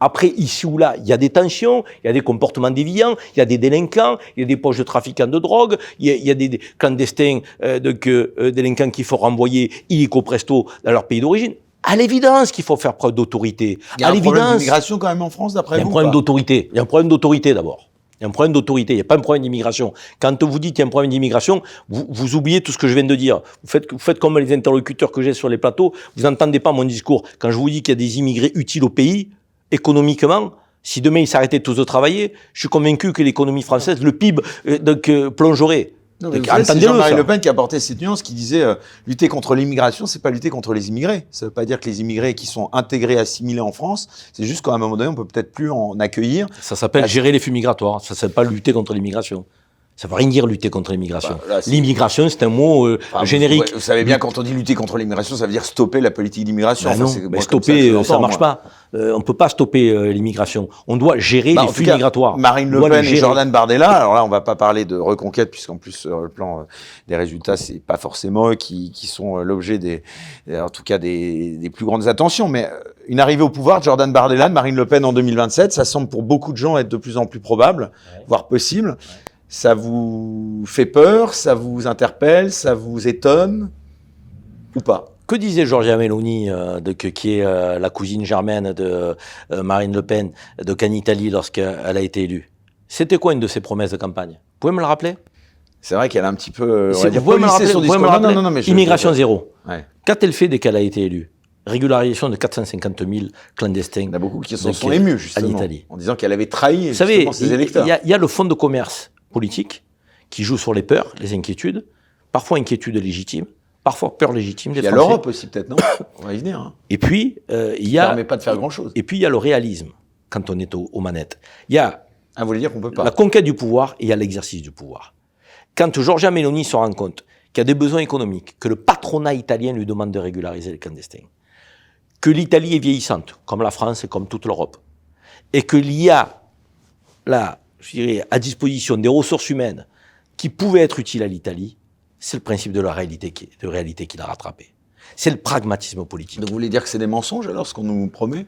Après, ici ou là, il y a des tensions, il y a des comportements déviants, il y a des délinquants, il y a des poches de trafiquants de drogue, il y a des clandestins, délinquants qu'il faut renvoyer illico presto dans leur pays d'origine. À l'évidence qu'il faut faire preuve d'autorité. Il y a un problème d'immigration quand même en France, d'après vous? Il y a un problème d'autorité. Il y a un problème d'autorité d'abord. Il y a un problème d'autorité, il n'y a pas un problème d'immigration. Quand vous dites qu'il y a un problème d'immigration, vous oubliez tout ce que je viens de dire. Vous faites comme les interlocuteurs que j'ai sur les plateaux, vous n'entendez pas mon discours. Quand je vous dis qu'il y a des immigrés utiles au pays, économiquement, si demain ils s'arrêtaient tous de travailler, je suis convaincu que l'économie française, le PIB, plongerait. C'est Jean-Marie Le Pen qui a porté cette nuance, qui disait lutter contre l'immigration, c'est pas lutter contre les immigrés. Ça veut pas dire que les immigrés qui sont intégrés, assimilés en France, c'est juste qu'à un moment donné, on peut peut-être plus en accueillir. Ça s'appelle gérer les flux migratoires. Ça s'appelle pas lutter contre l'immigration. Ça veut rien dire lutter contre l'immigration. L'immigration, c'est un mot générique. Vous savez bien, quand on dit lutter contre l'immigration, ça veut dire stopper la politique d'immigration. Ben non, mais stopper, ça marche pas. On peut pas stopper l'immigration. On doit gérer les flux migratoires. Marine Le Pen et Jordan Bardella, alors là, on va pas parler de reconquête, puisqu'en plus, sur le plan des résultats, c'est pas forcément eux qui sont l'objet en tout cas des plus grandes attentions. Mais une arrivée au pouvoir de Jordan Bardella, de Marine Le Pen en 2027, ça semble pour beaucoup de gens être de plus en plus probable, voire possible. Ça vous fait peur, ça vous interpelle, ça vous étonne ou pas? Que disait Giorgia Meloni, qui est la cousine germaine de Marine Le Pen, de Canitali, lorsqu'elle a été élue? C'était quoi une de ses promesses de campagne? Vous pouvez me le rappeler? C'est vrai qu'elle a un petit peu, on va dire, polissé son discours. Non, mais immigration zéro. Ouais. Qu'a-t-elle fait dès qu'elle a été élue? Régularisation de 450 000 clandestins. Il y en a beaucoup qui s'en sont émus, justement, en disant qu'elle avait trahi Vous savez, ses électeurs. Il y a le fonds de commerce politique qui joue sur les peurs, les inquiétudes, parfois inquiétudes légitimes, parfois peurs légitimes des Français. Il y a l'Europe aussi, peut-être, non? On va y venir. Hein. Et puis, il y a... Ça ne permet pas de faire grand-chose. Et puis, il y a le réalisme, quand on est aux manettes. Il y a... vous voulez dire qu'on peut pas. La conquête du pouvoir et il y a l'exercice du pouvoir. Quand Giorgia Meloni se rend compte qu'il y a des besoins économiques, que le patronat italien lui demande de régulariser les clandestins, que l'Italie est vieillissante, comme la France et comme toute l'Europe, et qu'il y a là, je dirais, à disposition des ressources humaines qui pouvaient être utiles à l'Italie, c'est le principe de la réalité qui l'a rattrapé. C'est le pragmatisme politique. Donc vous voulez dire que c'est des mensonges alors, ce qu'on nous promet?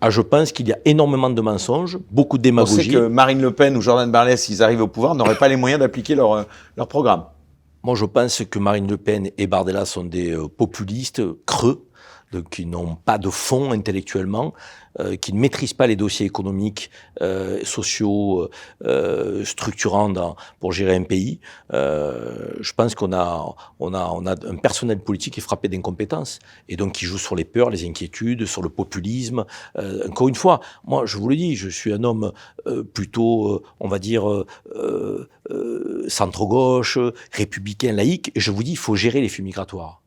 Je pense qu'il y a énormément de mensonges, beaucoup de démagogie. Vous pensez que Marine Le Pen ou Jordan Bardella, s'ils arrivent au pouvoir, n'auraient pas les moyens d'appliquer leur programme? Moi, je pense que Marine Le Pen et Bardella sont des populistes creux, qui n'ont pas de fond intellectuellement, qui ne maîtrisent pas les dossiers économiques, sociaux, structurants pour gérer un pays. Je pense qu'on a un personnel politique qui est frappé d'incompétence et donc qui joue sur les peurs, les inquiétudes, sur le populisme. Encore une fois, moi, je vous le dis, je suis un homme plutôt, on va dire, centre-gauche, républicain, laïque, et je vous dis, il faut gérer les flux migratoires.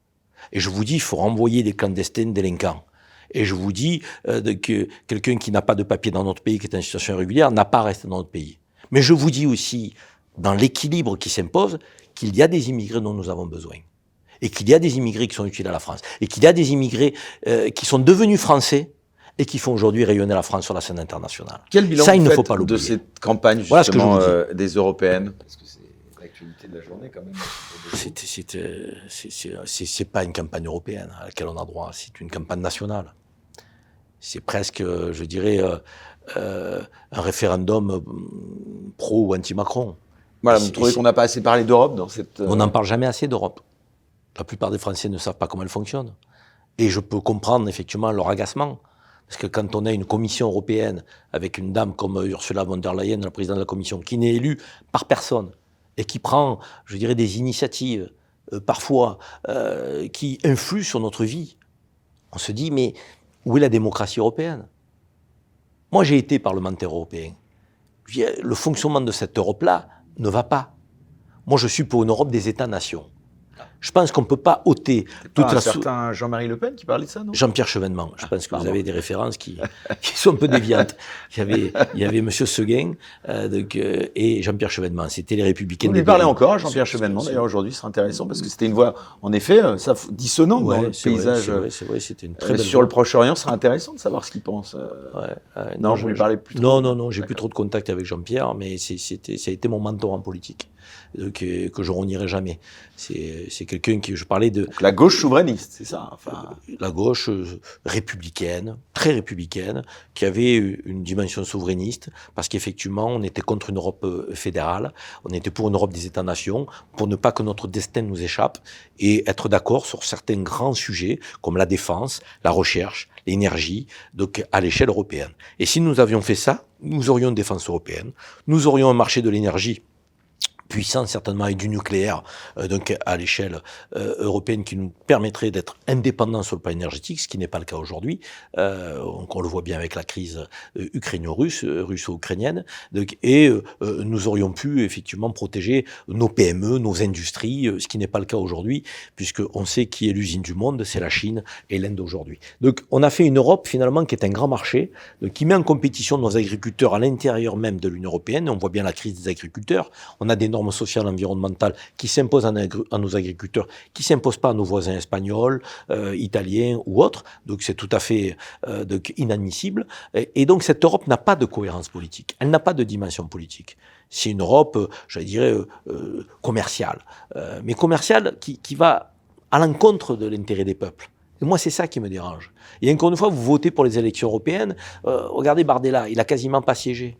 Et je vous dis, il faut renvoyer des clandestins délinquants. Et je vous dis que quelqu'un qui n'a pas de papier dans notre pays, qui est en situation irrégulière, n'a pas à rester dans notre pays. Mais je vous dis aussi, dans l'équilibre qui s'impose, qu'il y a des immigrés dont nous avons besoin. Et qu'il y a des immigrés qui sont utiles à la France. Et qu'il y a des immigrés qui sont devenus français et qui font aujourd'hui rayonner la France sur la scène internationale. Quel bilan ça, il ne faut pas de cette campagne, justement, des européennes? Parce que c'est l'actualité de la journée, quand même. C'est pas une campagne européenne à laquelle on a droit, c'est une campagne nationale. C'est presque, je dirais, un référendum pro ou anti-Macron. Voilà, vous trouvez qu'on n'a pas assez parlé d'Europe dans cette... On n'en parle jamais assez d'Europe. La plupart des Français ne savent pas comment elle fonctionne. Et je peux comprendre effectivement leur agacement. Parce que quand on a une commission européenne avec une dame comme Ursula von der Leyen, la présidente de la commission, qui n'est élue par personne, et qui prend, je dirais, des initiatives, parfois, qui influent sur notre vie. On se dit, mais où est la démocratie européenne? Moi, j'ai été parlementaire européen. Le fonctionnement de cette Europe-là ne va pas. Moi, je suis pour une Europe des États-nations. Je pense qu'on ne peut pas ôter toute la... C'est un certain Jean-Marie Le Pen qui parlait de ça, non? Jean-Pierre Chevènement. Je pense que vous avez des références qui sont un peu déviantes. Il y avait M. Seguin et Jean-Pierre Chevènement. C'était les Républicains. Vous lui parlez encore à Jean-Pierre Chevènement, d'ailleurs, aujourd'hui, ce serait intéressant, parce que c'était une voix, en effet, dissonante dans le paysage. C'est vrai, c'était une très belle sur le Proche-Orient, ce serait intéressant de savoir ce qu'il pense. Non, vous lui parlez plus trop. Non, j'ai plus trop de contact avec Jean-Pierre, mais ça a été mon mentor en politique. que je renierai jamais. C'est quelqu'un qui, je parlais de... Donc la gauche souverainiste, c'est ça La gauche républicaine, très républicaine, qui avait une dimension souverainiste, parce qu'effectivement, on était contre une Europe fédérale, on était pour une Europe des États-nations, pour ne pas que notre destin nous échappe, et être d'accord sur certains grands sujets, comme la défense, la recherche, l'énergie, donc à l'échelle européenne. Et si nous avions fait ça, nous aurions une défense européenne, nous aurions un marché de l'énergie puissant certainement avec du nucléaire, donc à l'échelle européenne, qui nous permettrait d'être indépendants sur le plan énergétique, ce qui n'est pas le cas aujourd'hui. On le voit bien avec la crise russo-ukrainienne. Et nous aurions pu effectivement protéger nos PME, nos industries, ce qui n'est pas le cas aujourd'hui, puisqu'on sait qui est l'usine du monde, c'est la Chine et l'Inde aujourd'hui. Donc on a fait une Europe finalement qui est un grand marché, qui met en compétition nos agriculteurs à l'intérieur même de l'Union européenne. On voit bien la crise des agriculteurs. On a des normes sociales, environnementales qui s'imposent à nos agriculteurs, qui ne s'imposent pas à nos voisins espagnols, italiens ou autres. Donc c'est tout à fait inadmissible. Et donc cette Europe n'a pas de cohérence politique. Elle n'a pas de dimension politique. C'est une Europe, je dirais, commerciale. Mais commerciale qui va à l'encontre de l'intérêt des peuples. Et moi, c'est ça qui me dérange. Et encore une fois, vous votez pour les élections européennes. Regardez Bardella, il a quasiment pas siégé.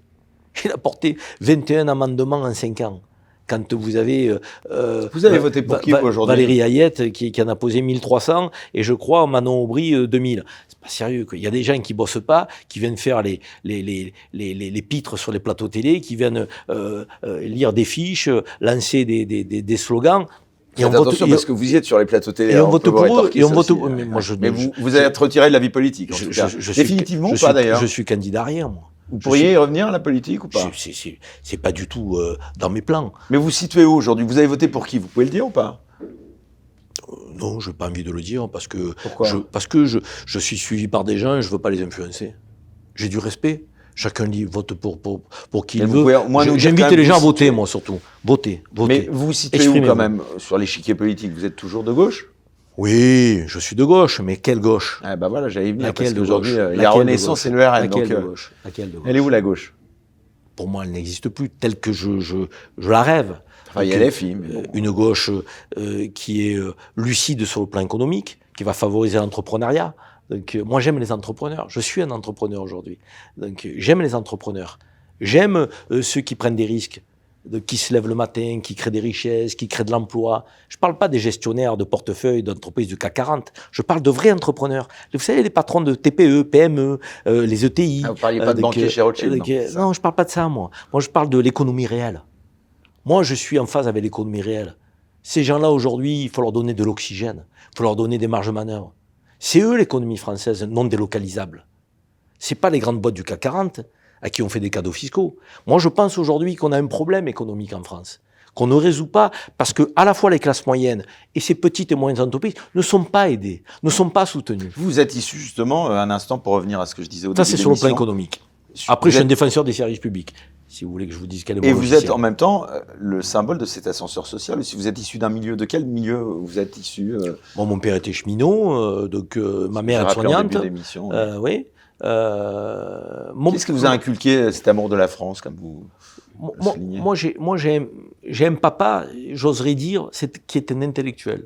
Il a porté 21 amendements en 5 ans. Quand vous avez... vous avez voté pour qui aujourd'hui? Valérie Hayette qui en a posé 1300 et je crois Manon Aubry 2000. C'est pas sérieux, quoi. Il y a des gens qui bossent pas, qui viennent faire les pitres sur les plateaux télé, qui viennent lire des fiches, lancer des slogans. Et on attention, parce que vous y êtes sur les plateaux télé. Et on vote pour eux. Et on vote. Mais vous allez être retiré de la vie politique, en tout cas. Définitivement ou pas, d'ailleurs? Je suis candidat à rien, moi. Vous pourriez y revenir à la politique ou pas? C'est pas du tout dans mes plans. Mais vous situez où aujourd'hui? Vous avez voté pour qui? Vous pouvez le dire ou pas? Non, je n'ai pas envie de le dire parce que Pourquoi? Parce que je suis suivi par des gens et je ne veux pas les influencer. J'ai du respect. Chacun vote pour qui il veut. J'invite les gens à voter, moi, surtout. Voter. Mais vous vous situez où, quand même, sur l'échiquier politique? Vous êtes toujours de gauche? Oui, je suis de gauche, mais quelle gauche? Ah bah voilà, j'allais y venir, parce Laquelle de qu'aujourd'hui, gauche? il y a Renaissance et le RN. Laquelle de gauche? Elle est où, la gauche? Pour moi, elle n'existe plus, telle que je la rêve. Enfin, il y a les filles. Une gauche qui est lucide sur le plan économique, qui va favoriser l'entrepreneuriat. Donc, moi, j'aime les entrepreneurs. Je suis un entrepreneur aujourd'hui. Donc, j'aime les entrepreneurs. J'aime ceux qui prennent des risques, qui se lèvent le matin, qui créent des richesses, qui créent de l'emploi. Je ne parle pas des gestionnaires de portefeuille d'entreprises du CAC 40. Je parle de vrais entrepreneurs. Vous savez, les patrons de TPE, PME, les ETI. Ah, vous ne parliez pas de banquiers chez Rothschild, non, je ne parle pas de ça, moi. Moi, je parle de l'économie réelle. Moi, je suis en phase avec l'économie réelle. Ces gens-là, aujourd'hui, il faut leur donner de l'oxygène. Il faut leur donner des marges de manœuvre. C'est eux, l'économie française, non délocalisable. Ce n'est pas les grandes boîtes du CAC 40 à qui on fait des cadeaux fiscaux. Moi, je pense aujourd'hui qu'on a un problème économique en France, qu'on ne résout pas parce que à la fois les classes moyennes et ces petites et moyennes entreprises ne sont pas aidées, ne sont pas soutenues. Vous êtes issu, justement, un instant pour revenir à ce que je disais au début de l'émission. Ça, c'est sur le plan économique. Après, je suis un défenseur des services publics. Si vous voulez que je vous dise quel est mon logiciel. Et vous êtes en même temps le symbole de cet ascenseur social. Si vous êtes issu d'un milieu, de quel milieu vous êtes issu Bon, mon père était cheminot, donc ma mère est soignante. Oui. Qu'est-ce qui vous a inculqué cet amour de la France, comme vous soulignez? Moi, j'ai un papa, j'oserais dire, qui est un intellectuel.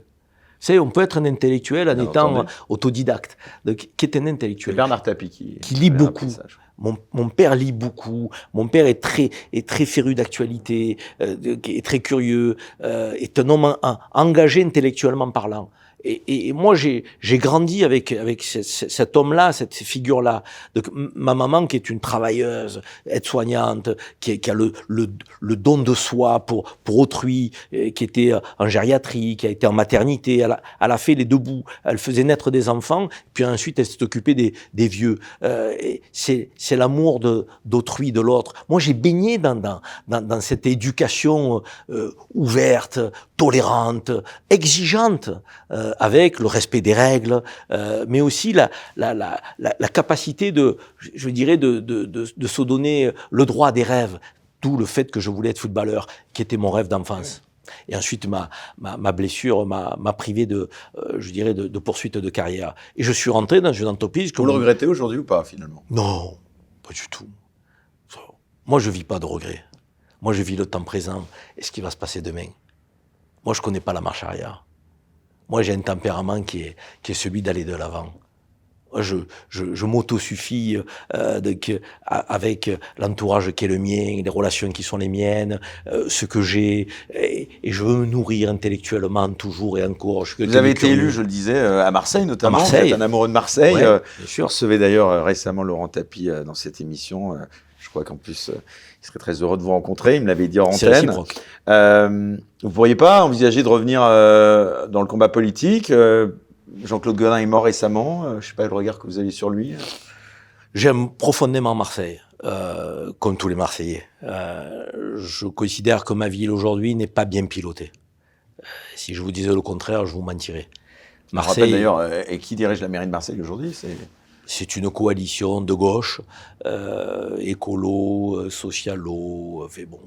Vous savez, on peut être un intellectuel en étant autodidacte, donc, qui est un intellectuel. Bernard Tapie qui lit beaucoup. Mon père lit beaucoup. Mon père est très féru d'actualité, est très curieux, est un homme engagé intellectuellement parlant. Et moi, j'ai grandi avec cet homme-là, cette figure-là. Donc, ma maman, qui est une travailleuse, aide-soignante, qui a le don de soi pour autrui, qui était en gériatrie, qui a été en maternité, elle a fait les deux bouts. Elle faisait naître des enfants, puis ensuite elle s'est occupée des vieux. C'est l'amour d'autrui, de l'autre. Moi, j'ai baigné dans cette éducation ouverte, tolérante, exigeante, avec le respect des règles, mais aussi la capacité de se donner le droit des rêves. D'où le fait que je voulais être footballeur, qui était mon rêve d'enfance. Et ensuite, ma blessure m'a privé de poursuite de carrière. Et je suis rentré dans une entreprise... Vous le regrettez aujourd'hui ou pas, finalement? Non, pas du tout. Moi, je vis pas de regrets. Moi, je vis le temps présent et ce qui va se passer demain. Moi, je connais pas la marche arrière. Moi, j'ai un tempérament qui est celui d'aller de l'avant. Je m'autosuffis avec l'entourage qui est le mien, les relations qui sont les miennes, ce que j'ai, et je veux me nourrir intellectuellement toujours et encore. Vous avez été élu, je le disais, à Marseille notamment. À Marseille. Vous êtes un amoureux de Marseille. Ouais, bien sûr. Je recevais d'ailleurs récemment Laurent Tapie dans cette émission. Je crois qu'en plus, il serait très heureux de vous rencontrer. Il me l'avait dit en C'est antenne. réciproque. Vous pourriez pas envisager de revenir dans le combat politique Jean-Claude Godin est mort récemment. Je ne sais pas le regard que vous avez sur lui. J'aime profondément Marseille, comme tous les Marseillais. Je considère que ma ville aujourd'hui n'est pas bien pilotée. Si je vous disais le contraire, je vous mentirais. Marseille, d'ailleurs, et qui dirige la mairie de Marseille aujourd'hui? C'est une coalition de gauche, écolo, socialo, enfin bon,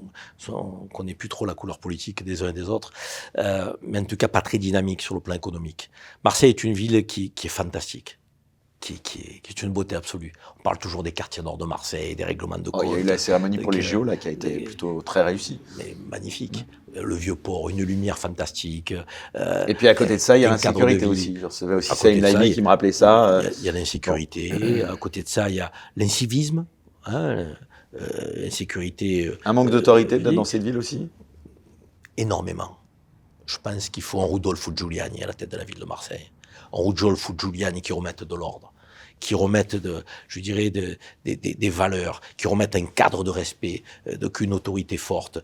on ne connaît plus trop la couleur politique des uns et des autres, mais en tout cas pas très dynamique sur le plan économique. Marseille est une ville qui est fantastique, qui est une beauté absolue. On parle toujours des quartiers nord de Marseille, des règlements de compte. Il y a eu la cérémonie pour les JO là, qui a été plutôt très réussie. Mais magnifique. Le vieux port, une lumière fantastique. Et puis à côté de ça, il y a l'insécurité aussi. Je recevais aussi ça, une Laïni qui me rappelait ça. Il y a l'insécurité. À côté de ça, il y a l'incivisme. L'insécurité. Un manque d'autorité dans cette ville aussi. Énormément. Je pense qu'il faut un Rudolfo Giuliani à la tête de la ville de Marseille. Un Rudolfo Giuliani qui remette de l'ordre, qui remettent des valeurs, qui remettent un cadre de respect, une autorité forte,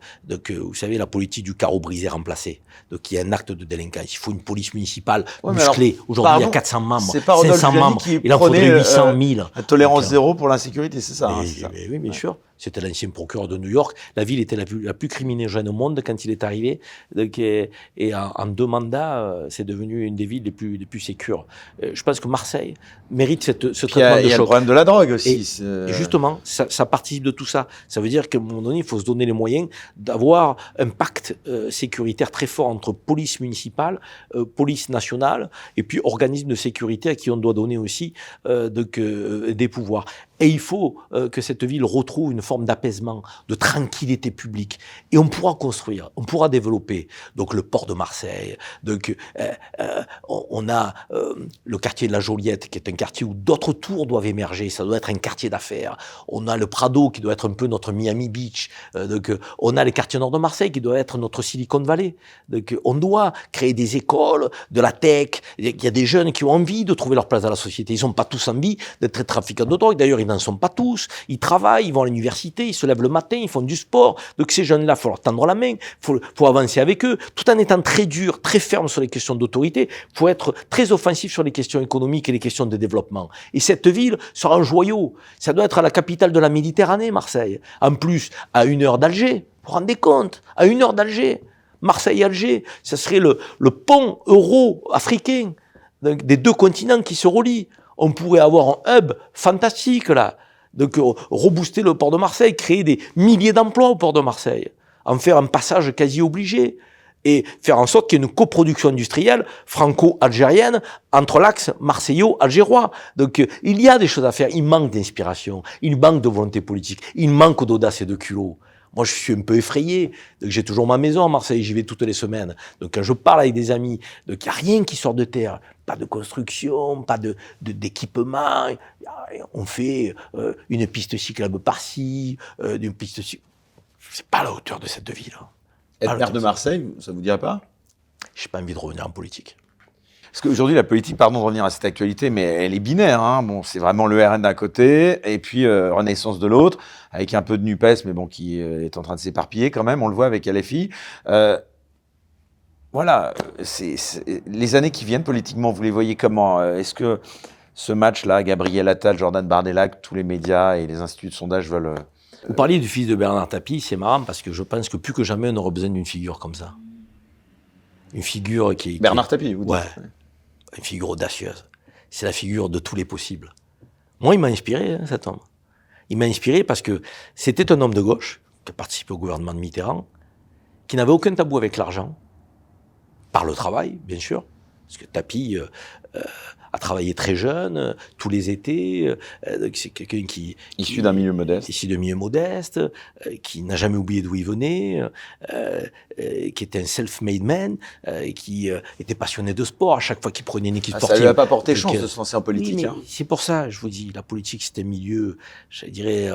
vous savez, la politique du carreau brisé remplacé, il y a un acte de délinquance. Il faut une police municipale musclée. Aujourd'hui, il y a 400 membres, c'est pas 500 membres, il en faudrait 800 000. La tolérance zéro pour l'insécurité, c'est ça. Oui, bien sûr. C'était l'ancien procureur de New York. La ville était la plus criminogène au monde quand il est arrivé. Et en 2 mandats, c'est devenu une des villes les plus sécures. Je pense que Marseille mérite ce traitement de choc. Il y a le problème de la drogue aussi. Et justement, ça participe de tout ça. Ça veut dire qu'à un moment donné, il faut se donner les moyens d'avoir un pacte sécuritaire très fort entre police municipale, police nationale, et puis organismes de sécurité à qui on doit donner aussi des pouvoirs. Et il faut que cette ville retrouve une forme d'apaisement, de tranquillité publique. Et on pourra construire, on pourra développer. Donc le port de Marseille, on a le quartier de la Joliette, qui est un quartier où d'autres tours doivent émerger. Ça doit être un quartier d'affaires. On a le Prado, qui doit être un peu notre Miami Beach. On a les quartiers nord de Marseille, qui doit être notre Silicon Valley. On doit créer des écoles, de la tech. Il y a des jeunes qui ont envie de trouver leur place dans la société. Ils n'ont pas tous envie d'être trafiquants de drogue. D'ailleurs, ils n'en sont pas tous. Ils travaillent, ils vont à l'université, ils se lèvent le matin, ils font du sport. Donc ces jeunes-là, il faut leur tendre la main, faut avancer avec eux, tout en étant très dur, très ferme sur les questions d'autorité. Il faut être très offensif sur les questions économiques et les questions de développement. Et cette ville sera un joyau. Ça doit être la capitale de la Méditerranée, Marseille. En plus, à 1 heure d'Alger. Vous vous rendez compte? À 1 heure d'Alger. Marseille-Alger. Ça serait le pont euro-africain des 2 continents qui se relient. On pourrait avoir un hub fantastique, là. Donc, rebooster le port de Marseille, créer des milliers d'emplois au port de Marseille, en faire un passage quasi obligé, et faire en sorte qu'il y ait une coproduction industrielle franco-algérienne entre l'axe marseillais-algérois. Donc, il y a des choses à faire. Il manque d'inspiration, il manque de volonté politique, il manque d'audace et de culot. Moi, je suis un peu effrayé. Donc, j'ai toujours ma maison à Marseille, j'y vais toutes les semaines. Donc, quand je parle avec des amis, donc, il n'y a rien qui sort de terre. Pas de construction, pas d'équipement. On fait une piste cyclable par-ci, une piste cyclable. C'est pas à la hauteur de cette ville. Être maire de Marseille, ça vous dirait pas? J'ai pas envie de revenir en politique. Parce qu'aujourd'hui, la politique, pardon de revenir à cette actualité, mais elle est binaire. Bon, c'est vraiment le RN d'un côté, et puis Renaissance de l'autre, avec un peu de NUPES, mais bon, qui est en train de s'éparpiller quand même, on le voit avec LFI. Voilà, les années qui viennent politiquement, vous les voyez comment? Est-ce que ce match-là, Gabriel Attal, Jordan Bardella, tous les médias et les instituts de sondage veulent... Vous parliez du fils de Bernard Tapie, c'est marrant parce que je pense que plus que jamais on aurait besoin d'une figure comme ça. Une figure qui... Bernard Tapie, vous dites? Ouais, une figure audacieuse. C'est la figure de tous les possibles. Moi, il m'a inspiré, cet homme. Il m'a inspiré parce que c'était un homme de gauche qui a participé au gouvernement de Mitterrand, qui n'avait aucun tabou avec l'argent, par le travail, bien sûr, parce que Tapie a travaillé très jeune, tous les étés. C'est quelqu'un qui issu d'un milieu modeste. Issu d'un milieu modeste, qui n'a jamais oublié d'où il venait, qui était un self-made man, qui était passionné de sport. À chaque fois qu'il prenait une équipe sportive. Ça lui a pas porté chance de se lancer en politique. Oui, c'est pour ça, je vous dis, la politique, c'est un milieu, je dirais,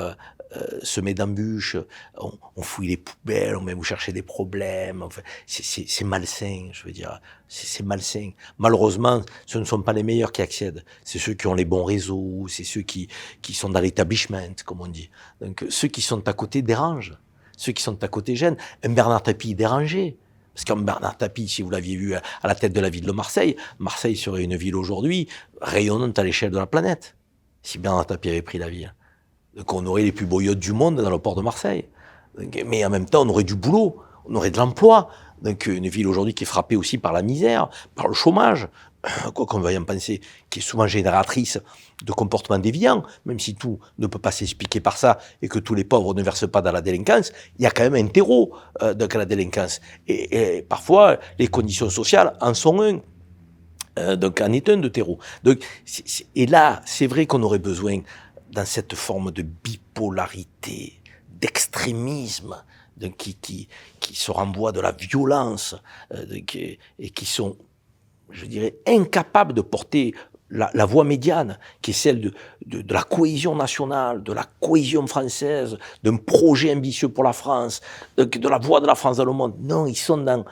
semé d'embûches. On fouille les poubelles, on va vous chercher des problèmes. Enfin, c'est malsain, je veux dire. C'est malsain. Malheureusement, ce ne sont pas les meilleurs qui accèdent. C'est ceux qui ont les bons réseaux, c'est ceux qui sont dans l'établissement, comme on dit. Donc, ceux qui sont à côté dérangent. Ceux qui sont à côté gênent. Un Bernard Tapie dérangeait. Parce qu'un Bernard Tapie, si vous l'aviez vu à la tête de la ville de Marseille, Marseille serait une ville aujourd'hui rayonnante à l'échelle de la planète. Si Bernard Tapie avait pris la ville. Donc on aurait les plus beaux yachts du monde dans le port de Marseille. Donc, mais en même temps, on aurait du boulot, on aurait de l'emploi. Donc une ville aujourd'hui qui est frappée aussi par la misère, par le chômage, quoi qu'on veuille en penser, qui est souvent génératrice de comportements déviants, même si tout ne peut pas s'expliquer par ça et que tous les pauvres ne versent pas dans la délinquance, il y a quand même un terreau dans la délinquance. Et parfois, les conditions sociales en sont un. Donc en est un de terreau. Donc, et là, c'est vrai qu'on aurait besoin, dans cette forme de bipolarité, d'extrémisme, donc qui se renvoient de la violence, et qui sont, je dirais, incapables de porter la voie médiane, qui est celle de la cohésion nationale, de la cohésion française, d'un projet ambitieux pour la France, de la voix de la France dans le monde. Non, ils sont dans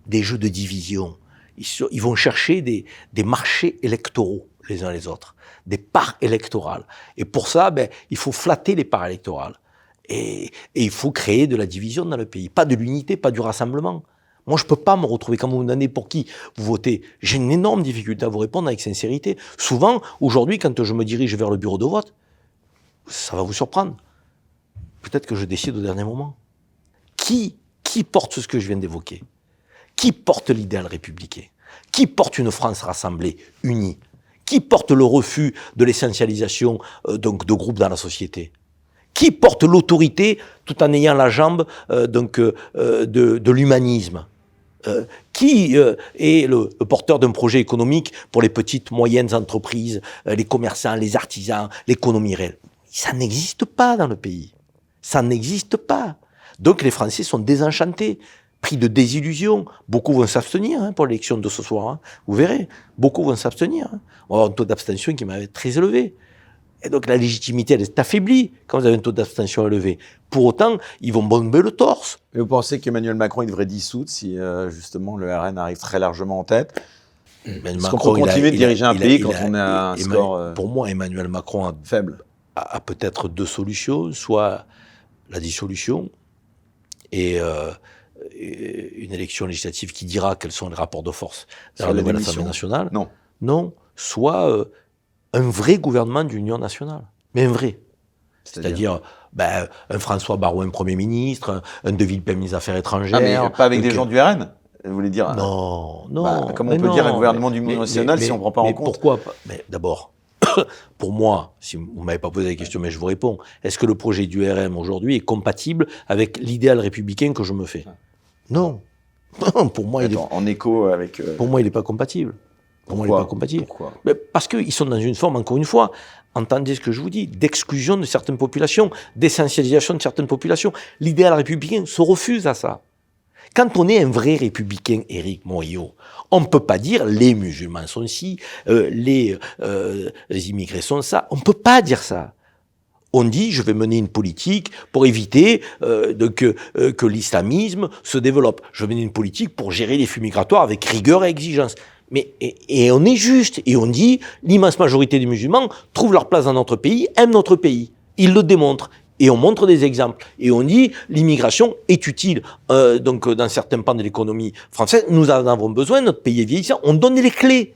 des jeux de division. Ils vont chercher des marchés électoraux les uns les autres, des parts électorales. Et pour ça, il faut flatter les parts électorales. Et il faut créer de la division dans le pays. Pas de l'unité, pas du rassemblement. Moi, je peux pas me retrouver, quand vous me demandez pour qui vous votez, j'ai une énorme difficulté à vous répondre avec sincérité. Souvent, aujourd'hui, quand je me dirige vers le bureau de vote, ça va vous surprendre. Peut-être que je décide au dernier moment. Qui porte ce que je viens d'évoquer? Qui porte l'idéal républicain? Qui porte une France rassemblée, unie? Qui porte le refus de l'essentialisation donc de groupes dans la société? Qui porte l'autorité tout en ayant la jambe de l'humanisme? Qui est le porteur d'un projet économique pour les petites, moyennes entreprises, les commerçants, les artisans, l'économie réelle? Ça n'existe pas dans le pays. Ça n'existe pas. Donc les Français sont désenchantés, pris de désillusion. Beaucoup vont s'abstenir pour l'élection de ce soir. Vous verrez, beaucoup vont s'abstenir. On va avoir un taux d'abstention qui va être très élevé. Et donc la légitimité, elle est affaiblie quand vous avez un taux d'abstention élevé. Pour autant, ils vont bomber le torse. Et vous pensez qu'Emmanuel Macron, il devrait dissoudre si justement le RN arrive très largement en tête? Est-ce qu'on peut continuer de diriger un pays quand on a un score Pour moi, Emmanuel Macron faible a peut-être deux solutions. Soit la dissolution et une élection législative qui dira quels sont les rapports de force dans la nouvelle Assemblée nationale. Non. Soit un vrai gouvernement d'union nationale. Mais un vrai. C'est-à-dire un François Bayrou, un Premier ministre, un De Villepin, ministre des Affaires étrangères. Ah, mais pas avec des gens du RN? Vous voulez dire? Non. Comment on peut dire un gouvernement d'union nationale si on ne prend pas en compte? Pourquoi pas? Mais d'abord, pour moi, si vous ne m'avez pas posé la question, mais je vous réponds, est-ce que le projet du RM aujourd'hui est compatible avec l'idéal républicain que je me fais? Non. Pour moi, en écho avec... Pour moi, il n'est pas compatible. Pour moi, il n'est pas compatible. Pourquoi? Parce qu'ils sont dans une forme, encore une fois, entendez ce que je vous dis, d'exclusion de certaines populations, d'essentialisation de certaines populations. L'idéal républicain se refuse à ça. Quand on est un vrai républicain, Éric Morillo, on ne peut pas dire les musulmans sont ci, les immigrés sont ça. On ne peut pas dire ça. On dit, je vais mener une politique pour éviter que l'islamisme se développe. Je vais mener une politique pour gérer les flux migratoires avec rigueur et exigence. Mais, et on est juste, et on dit, l'immense majorité des musulmans trouvent leur place dans notre pays, aiment notre pays. Ils le démontrent. Et on montre des exemples. Et on dit, l'immigration est utile. Dans certains pans de l'économie française, nous en avons besoin, notre pays est vieillissant. On donne les clés.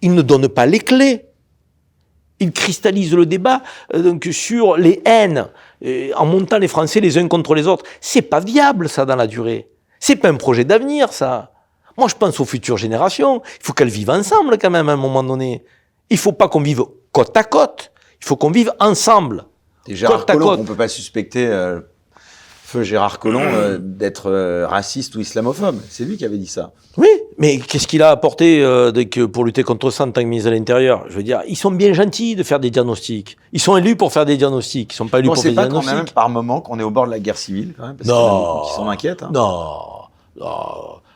Ils ne donnent pas les clés. Ils cristallisent le débat sur les haines, en montant les Français les uns contre les autres. C'est pas viable, ça, dans la durée. C'est pas un projet d'avenir, ça. Moi, je pense aux futures générations. Il faut qu'elles vivent ensemble, quand même, à un moment donné. Il faut pas qu'on vive côte à côte. Il faut qu'on vive ensemble. Et Gérard Collomb, on ne peut pas suspecter, feu Gérard Collomb, d'être raciste ou islamophobe. C'est lui qui avait dit ça. Oui, Mais qu'est-ce qu'il a apporté pour lutter contre ça en tant que ministre de l'Intérieur? Je veux dire, ils sont bien gentils de faire des diagnostics. Ils sont élus pour faire des diagnostics. Ils sont pas élus pour faire des diagnostics. C'est pas quand même par moment qu'on est au bord de la guerre civile, quand même, parce qu'il y en a beaucoup qui s'en inquiètent. Hein. Non.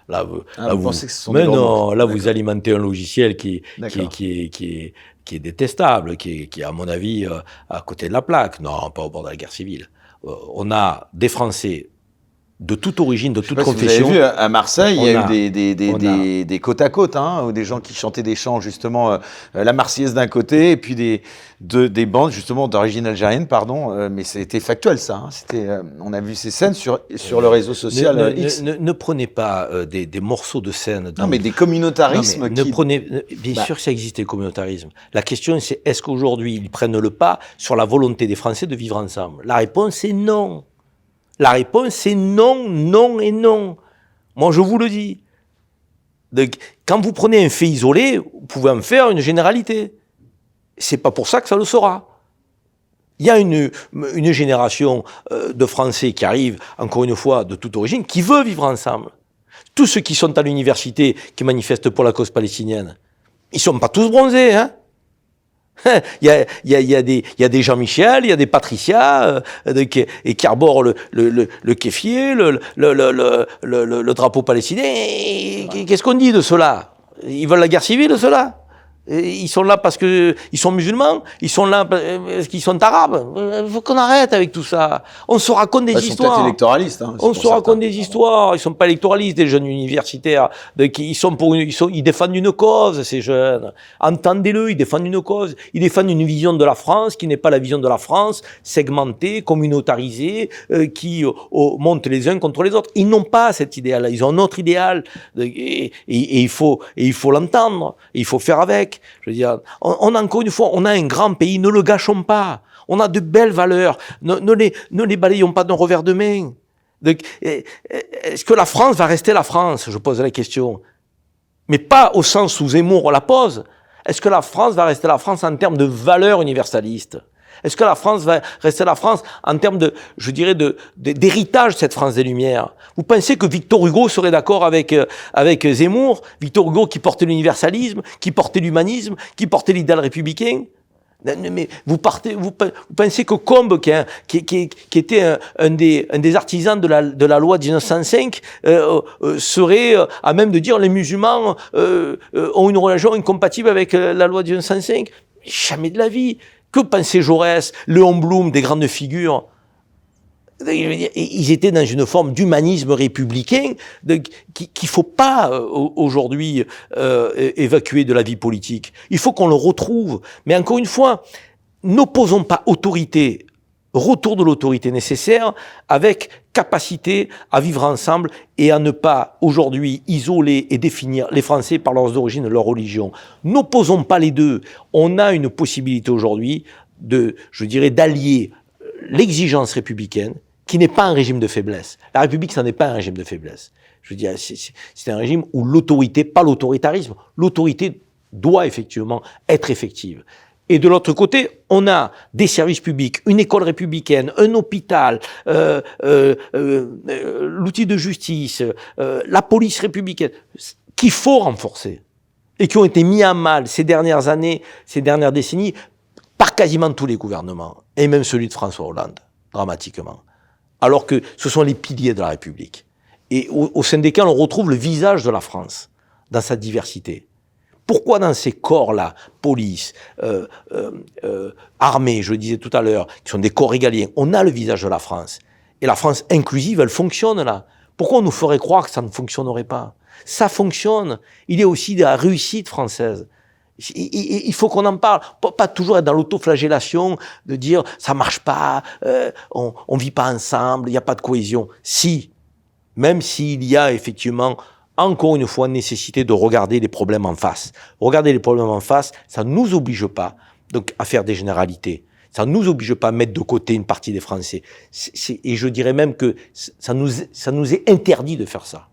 Là, vous pensez que ce sont mais des gros non, mots. là, vous alimentez un logiciel qui est détestable, qui est, à mon avis, à côté de la plaque. Non, pas au bord de la guerre civile. On a des Français de toute origine, de toute confession. Vous avez vu, à Marseille, il y a eu des côte à côte, hein, des gens qui chantaient des chants, justement, la Marseillaise d'un côté, et puis des bandes, justement, d'origine algérienne, pardon, mais c'était factuel, ça. Hein, on a vu ces scènes sur le réseau social X. Ne prenez pas des morceaux de scène. Non, mais des communautarismes Bien sûr que ça existe, le communautarisme. La question, c'est est-ce qu'aujourd'hui, ils prennent le pas sur la volonté des Français de vivre ensemble? La réponse est non. La réponse, c'est non, non et non. Moi, je vous le dis. Donc, quand vous prenez un fait isolé, vous pouvez en faire une généralité. C'est pas pour ça que ça le sera. Il y a une génération de Français qui arrivent, encore une fois, de toute origine, qui veut vivre ensemble. Tous ceux qui sont à l'université, qui manifestent pour la cause palestinienne, ils sont pas tous bronzés, hein. Il y a des Jean-Michel, il y a des Patricia qui arborent le kéfier, le drapeau palestinien. Qu'est-ce qu'on dit de cela? Ils veulent la guerre civile, ceux-là? Ils sont là parce que ils sont musulmans, ils sont là parce qu'ils sont arabes. Il faut qu'on arrête avec tout ça. On se raconte des histoires. Ils sont peut-être électoralistes. Hein, on se raconte des histoires. Ils sont pas électoralistes, des jeunes universitaires. Ils défendent une cause, ces jeunes. Entendez-le, ils défendent une cause. Ils défendent une vision de la France qui n'est pas la vision de la France, segmentée, communautarisée, qui monte les uns contre les autres. Ils n'ont pas cet idéal-là. Ils ont un autre idéal. Et il faut l'entendre. Il faut faire avec. Je veux dire, on a encore une fois, on a un grand pays, ne le gâchons pas. On a de belles valeurs, ne les balayons pas d'un revers de main. Est-ce que la France va rester la France? Je pose la question. Mais pas au sens où Zemmour la pose. Est-ce que la France va rester la France en termes de valeurs universalistes? Est-ce que la France va rester la France en termes d'héritage de cette France des Lumières? Vous pensez que Victor Hugo serait d'accord avec Zemmour? Victor Hugo qui portait l'universalisme, qui portait l'humanisme, qui portait l'idéal républicain? Mais vous pensez que Combes, qui était un des artisans de la loi de 1905, serait à même de dire les musulmans ont une religion incompatible avec la loi de 1905? Jamais de la vie. Que pensait Jaurès, Léon Blum, des grandes figures? Ils étaient dans une forme d'humanisme républicain qu'il faut pas aujourd'hui évacuer de la vie politique. Il faut qu'on le retrouve. Mais encore une fois, n'opposons pas autorité, retour de l'autorité nécessaire, avec capacité à vivre ensemble et à ne pas aujourd'hui isoler et définir les Français par leurs origines, leur religion. N'opposons pas les deux. On a une possibilité aujourd'hui d'allier l'exigence républicaine, qui n'est pas un régime de faiblesse. La République, ça n'est pas un régime de faiblesse. Je veux dire, c'est un régime où l'autorité, pas l'autoritarisme, l'autorité doit effectivement être effective. Et de l'autre côté, on a des services publics, une école républicaine, un hôpital, l'outil de justice, la police républicaine, qu'il faut renforcer et qui ont été mis à mal ces dernières années, ces dernières décennies, par quasiment tous les gouvernements, et même celui de François Hollande, dramatiquement. Alors que ce sont les piliers de la République. Et au sein desquels on retrouve le visage de la France, dans sa diversité. Pourquoi dans ces corps-là, police, armée, je le disais tout à l'heure, qui sont des corps régaliens, on a le visage de la France. Et la France inclusive, elle fonctionne là. Pourquoi on nous ferait croire que ça ne fonctionnerait pas? Ça fonctionne. Il y a aussi de la réussite française. Il faut qu'on en parle. Pas toujours être dans l'autoflagellation, de dire ça marche pas, on vit pas ensemble, il n'y a pas de cohésion. Si, même s'il y a effectivement encore une fois nécessité de regarder les problèmes en face. Regarder les problèmes en face, ça ne nous oblige pas donc à faire des généralités. Ça ne nous oblige pas à mettre de côté une partie des Français. Et je dirais même que ça nous est interdit de faire ça.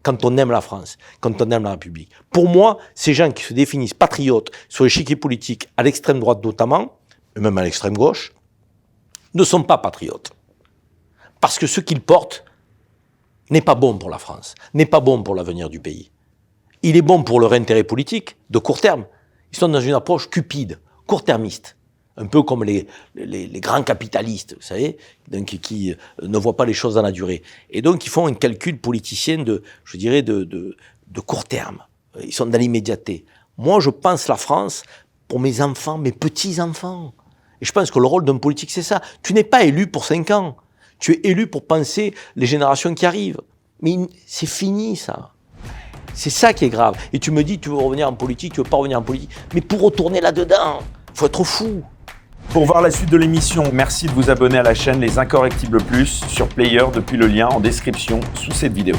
Quand on aime la France, quand on aime la République. Pour moi, ces gens qui se définissent patriotes sur l'échiquier politique, à l'extrême droite notamment, et même à l'extrême gauche, ne sont pas patriotes. Parce que ce qu'ils portent n'est pas bon pour la France, n'est pas bon pour l'avenir du pays. Il est bon pour leur intérêt politique, de court terme. Ils sont dans une approche cupide, court-termiste. Un peu comme les grands capitalistes, vous savez, donc, qui ne voient pas les choses dans la durée. Et donc, ils font un calcul politicien de court terme. Ils sont dans l'immédiateté. Moi, je pense la France pour mes enfants, mes petits-enfants. Et je pense que le rôle d'un politique, c'est ça. Tu n'es pas élu pour 5 ans. Tu es élu pour penser les générations qui arrivent. Mais c'est fini, ça. C'est ça qui est grave. Et tu me dis, tu veux revenir en politique, tu veux pas revenir en politique. Mais pour retourner là-dedans, faut être fou. Pour voir la suite de l'émission, merci de vous abonner à la chaine Les Incorrectibles Plus sur Player depuis le lien en description sous cette vidéo.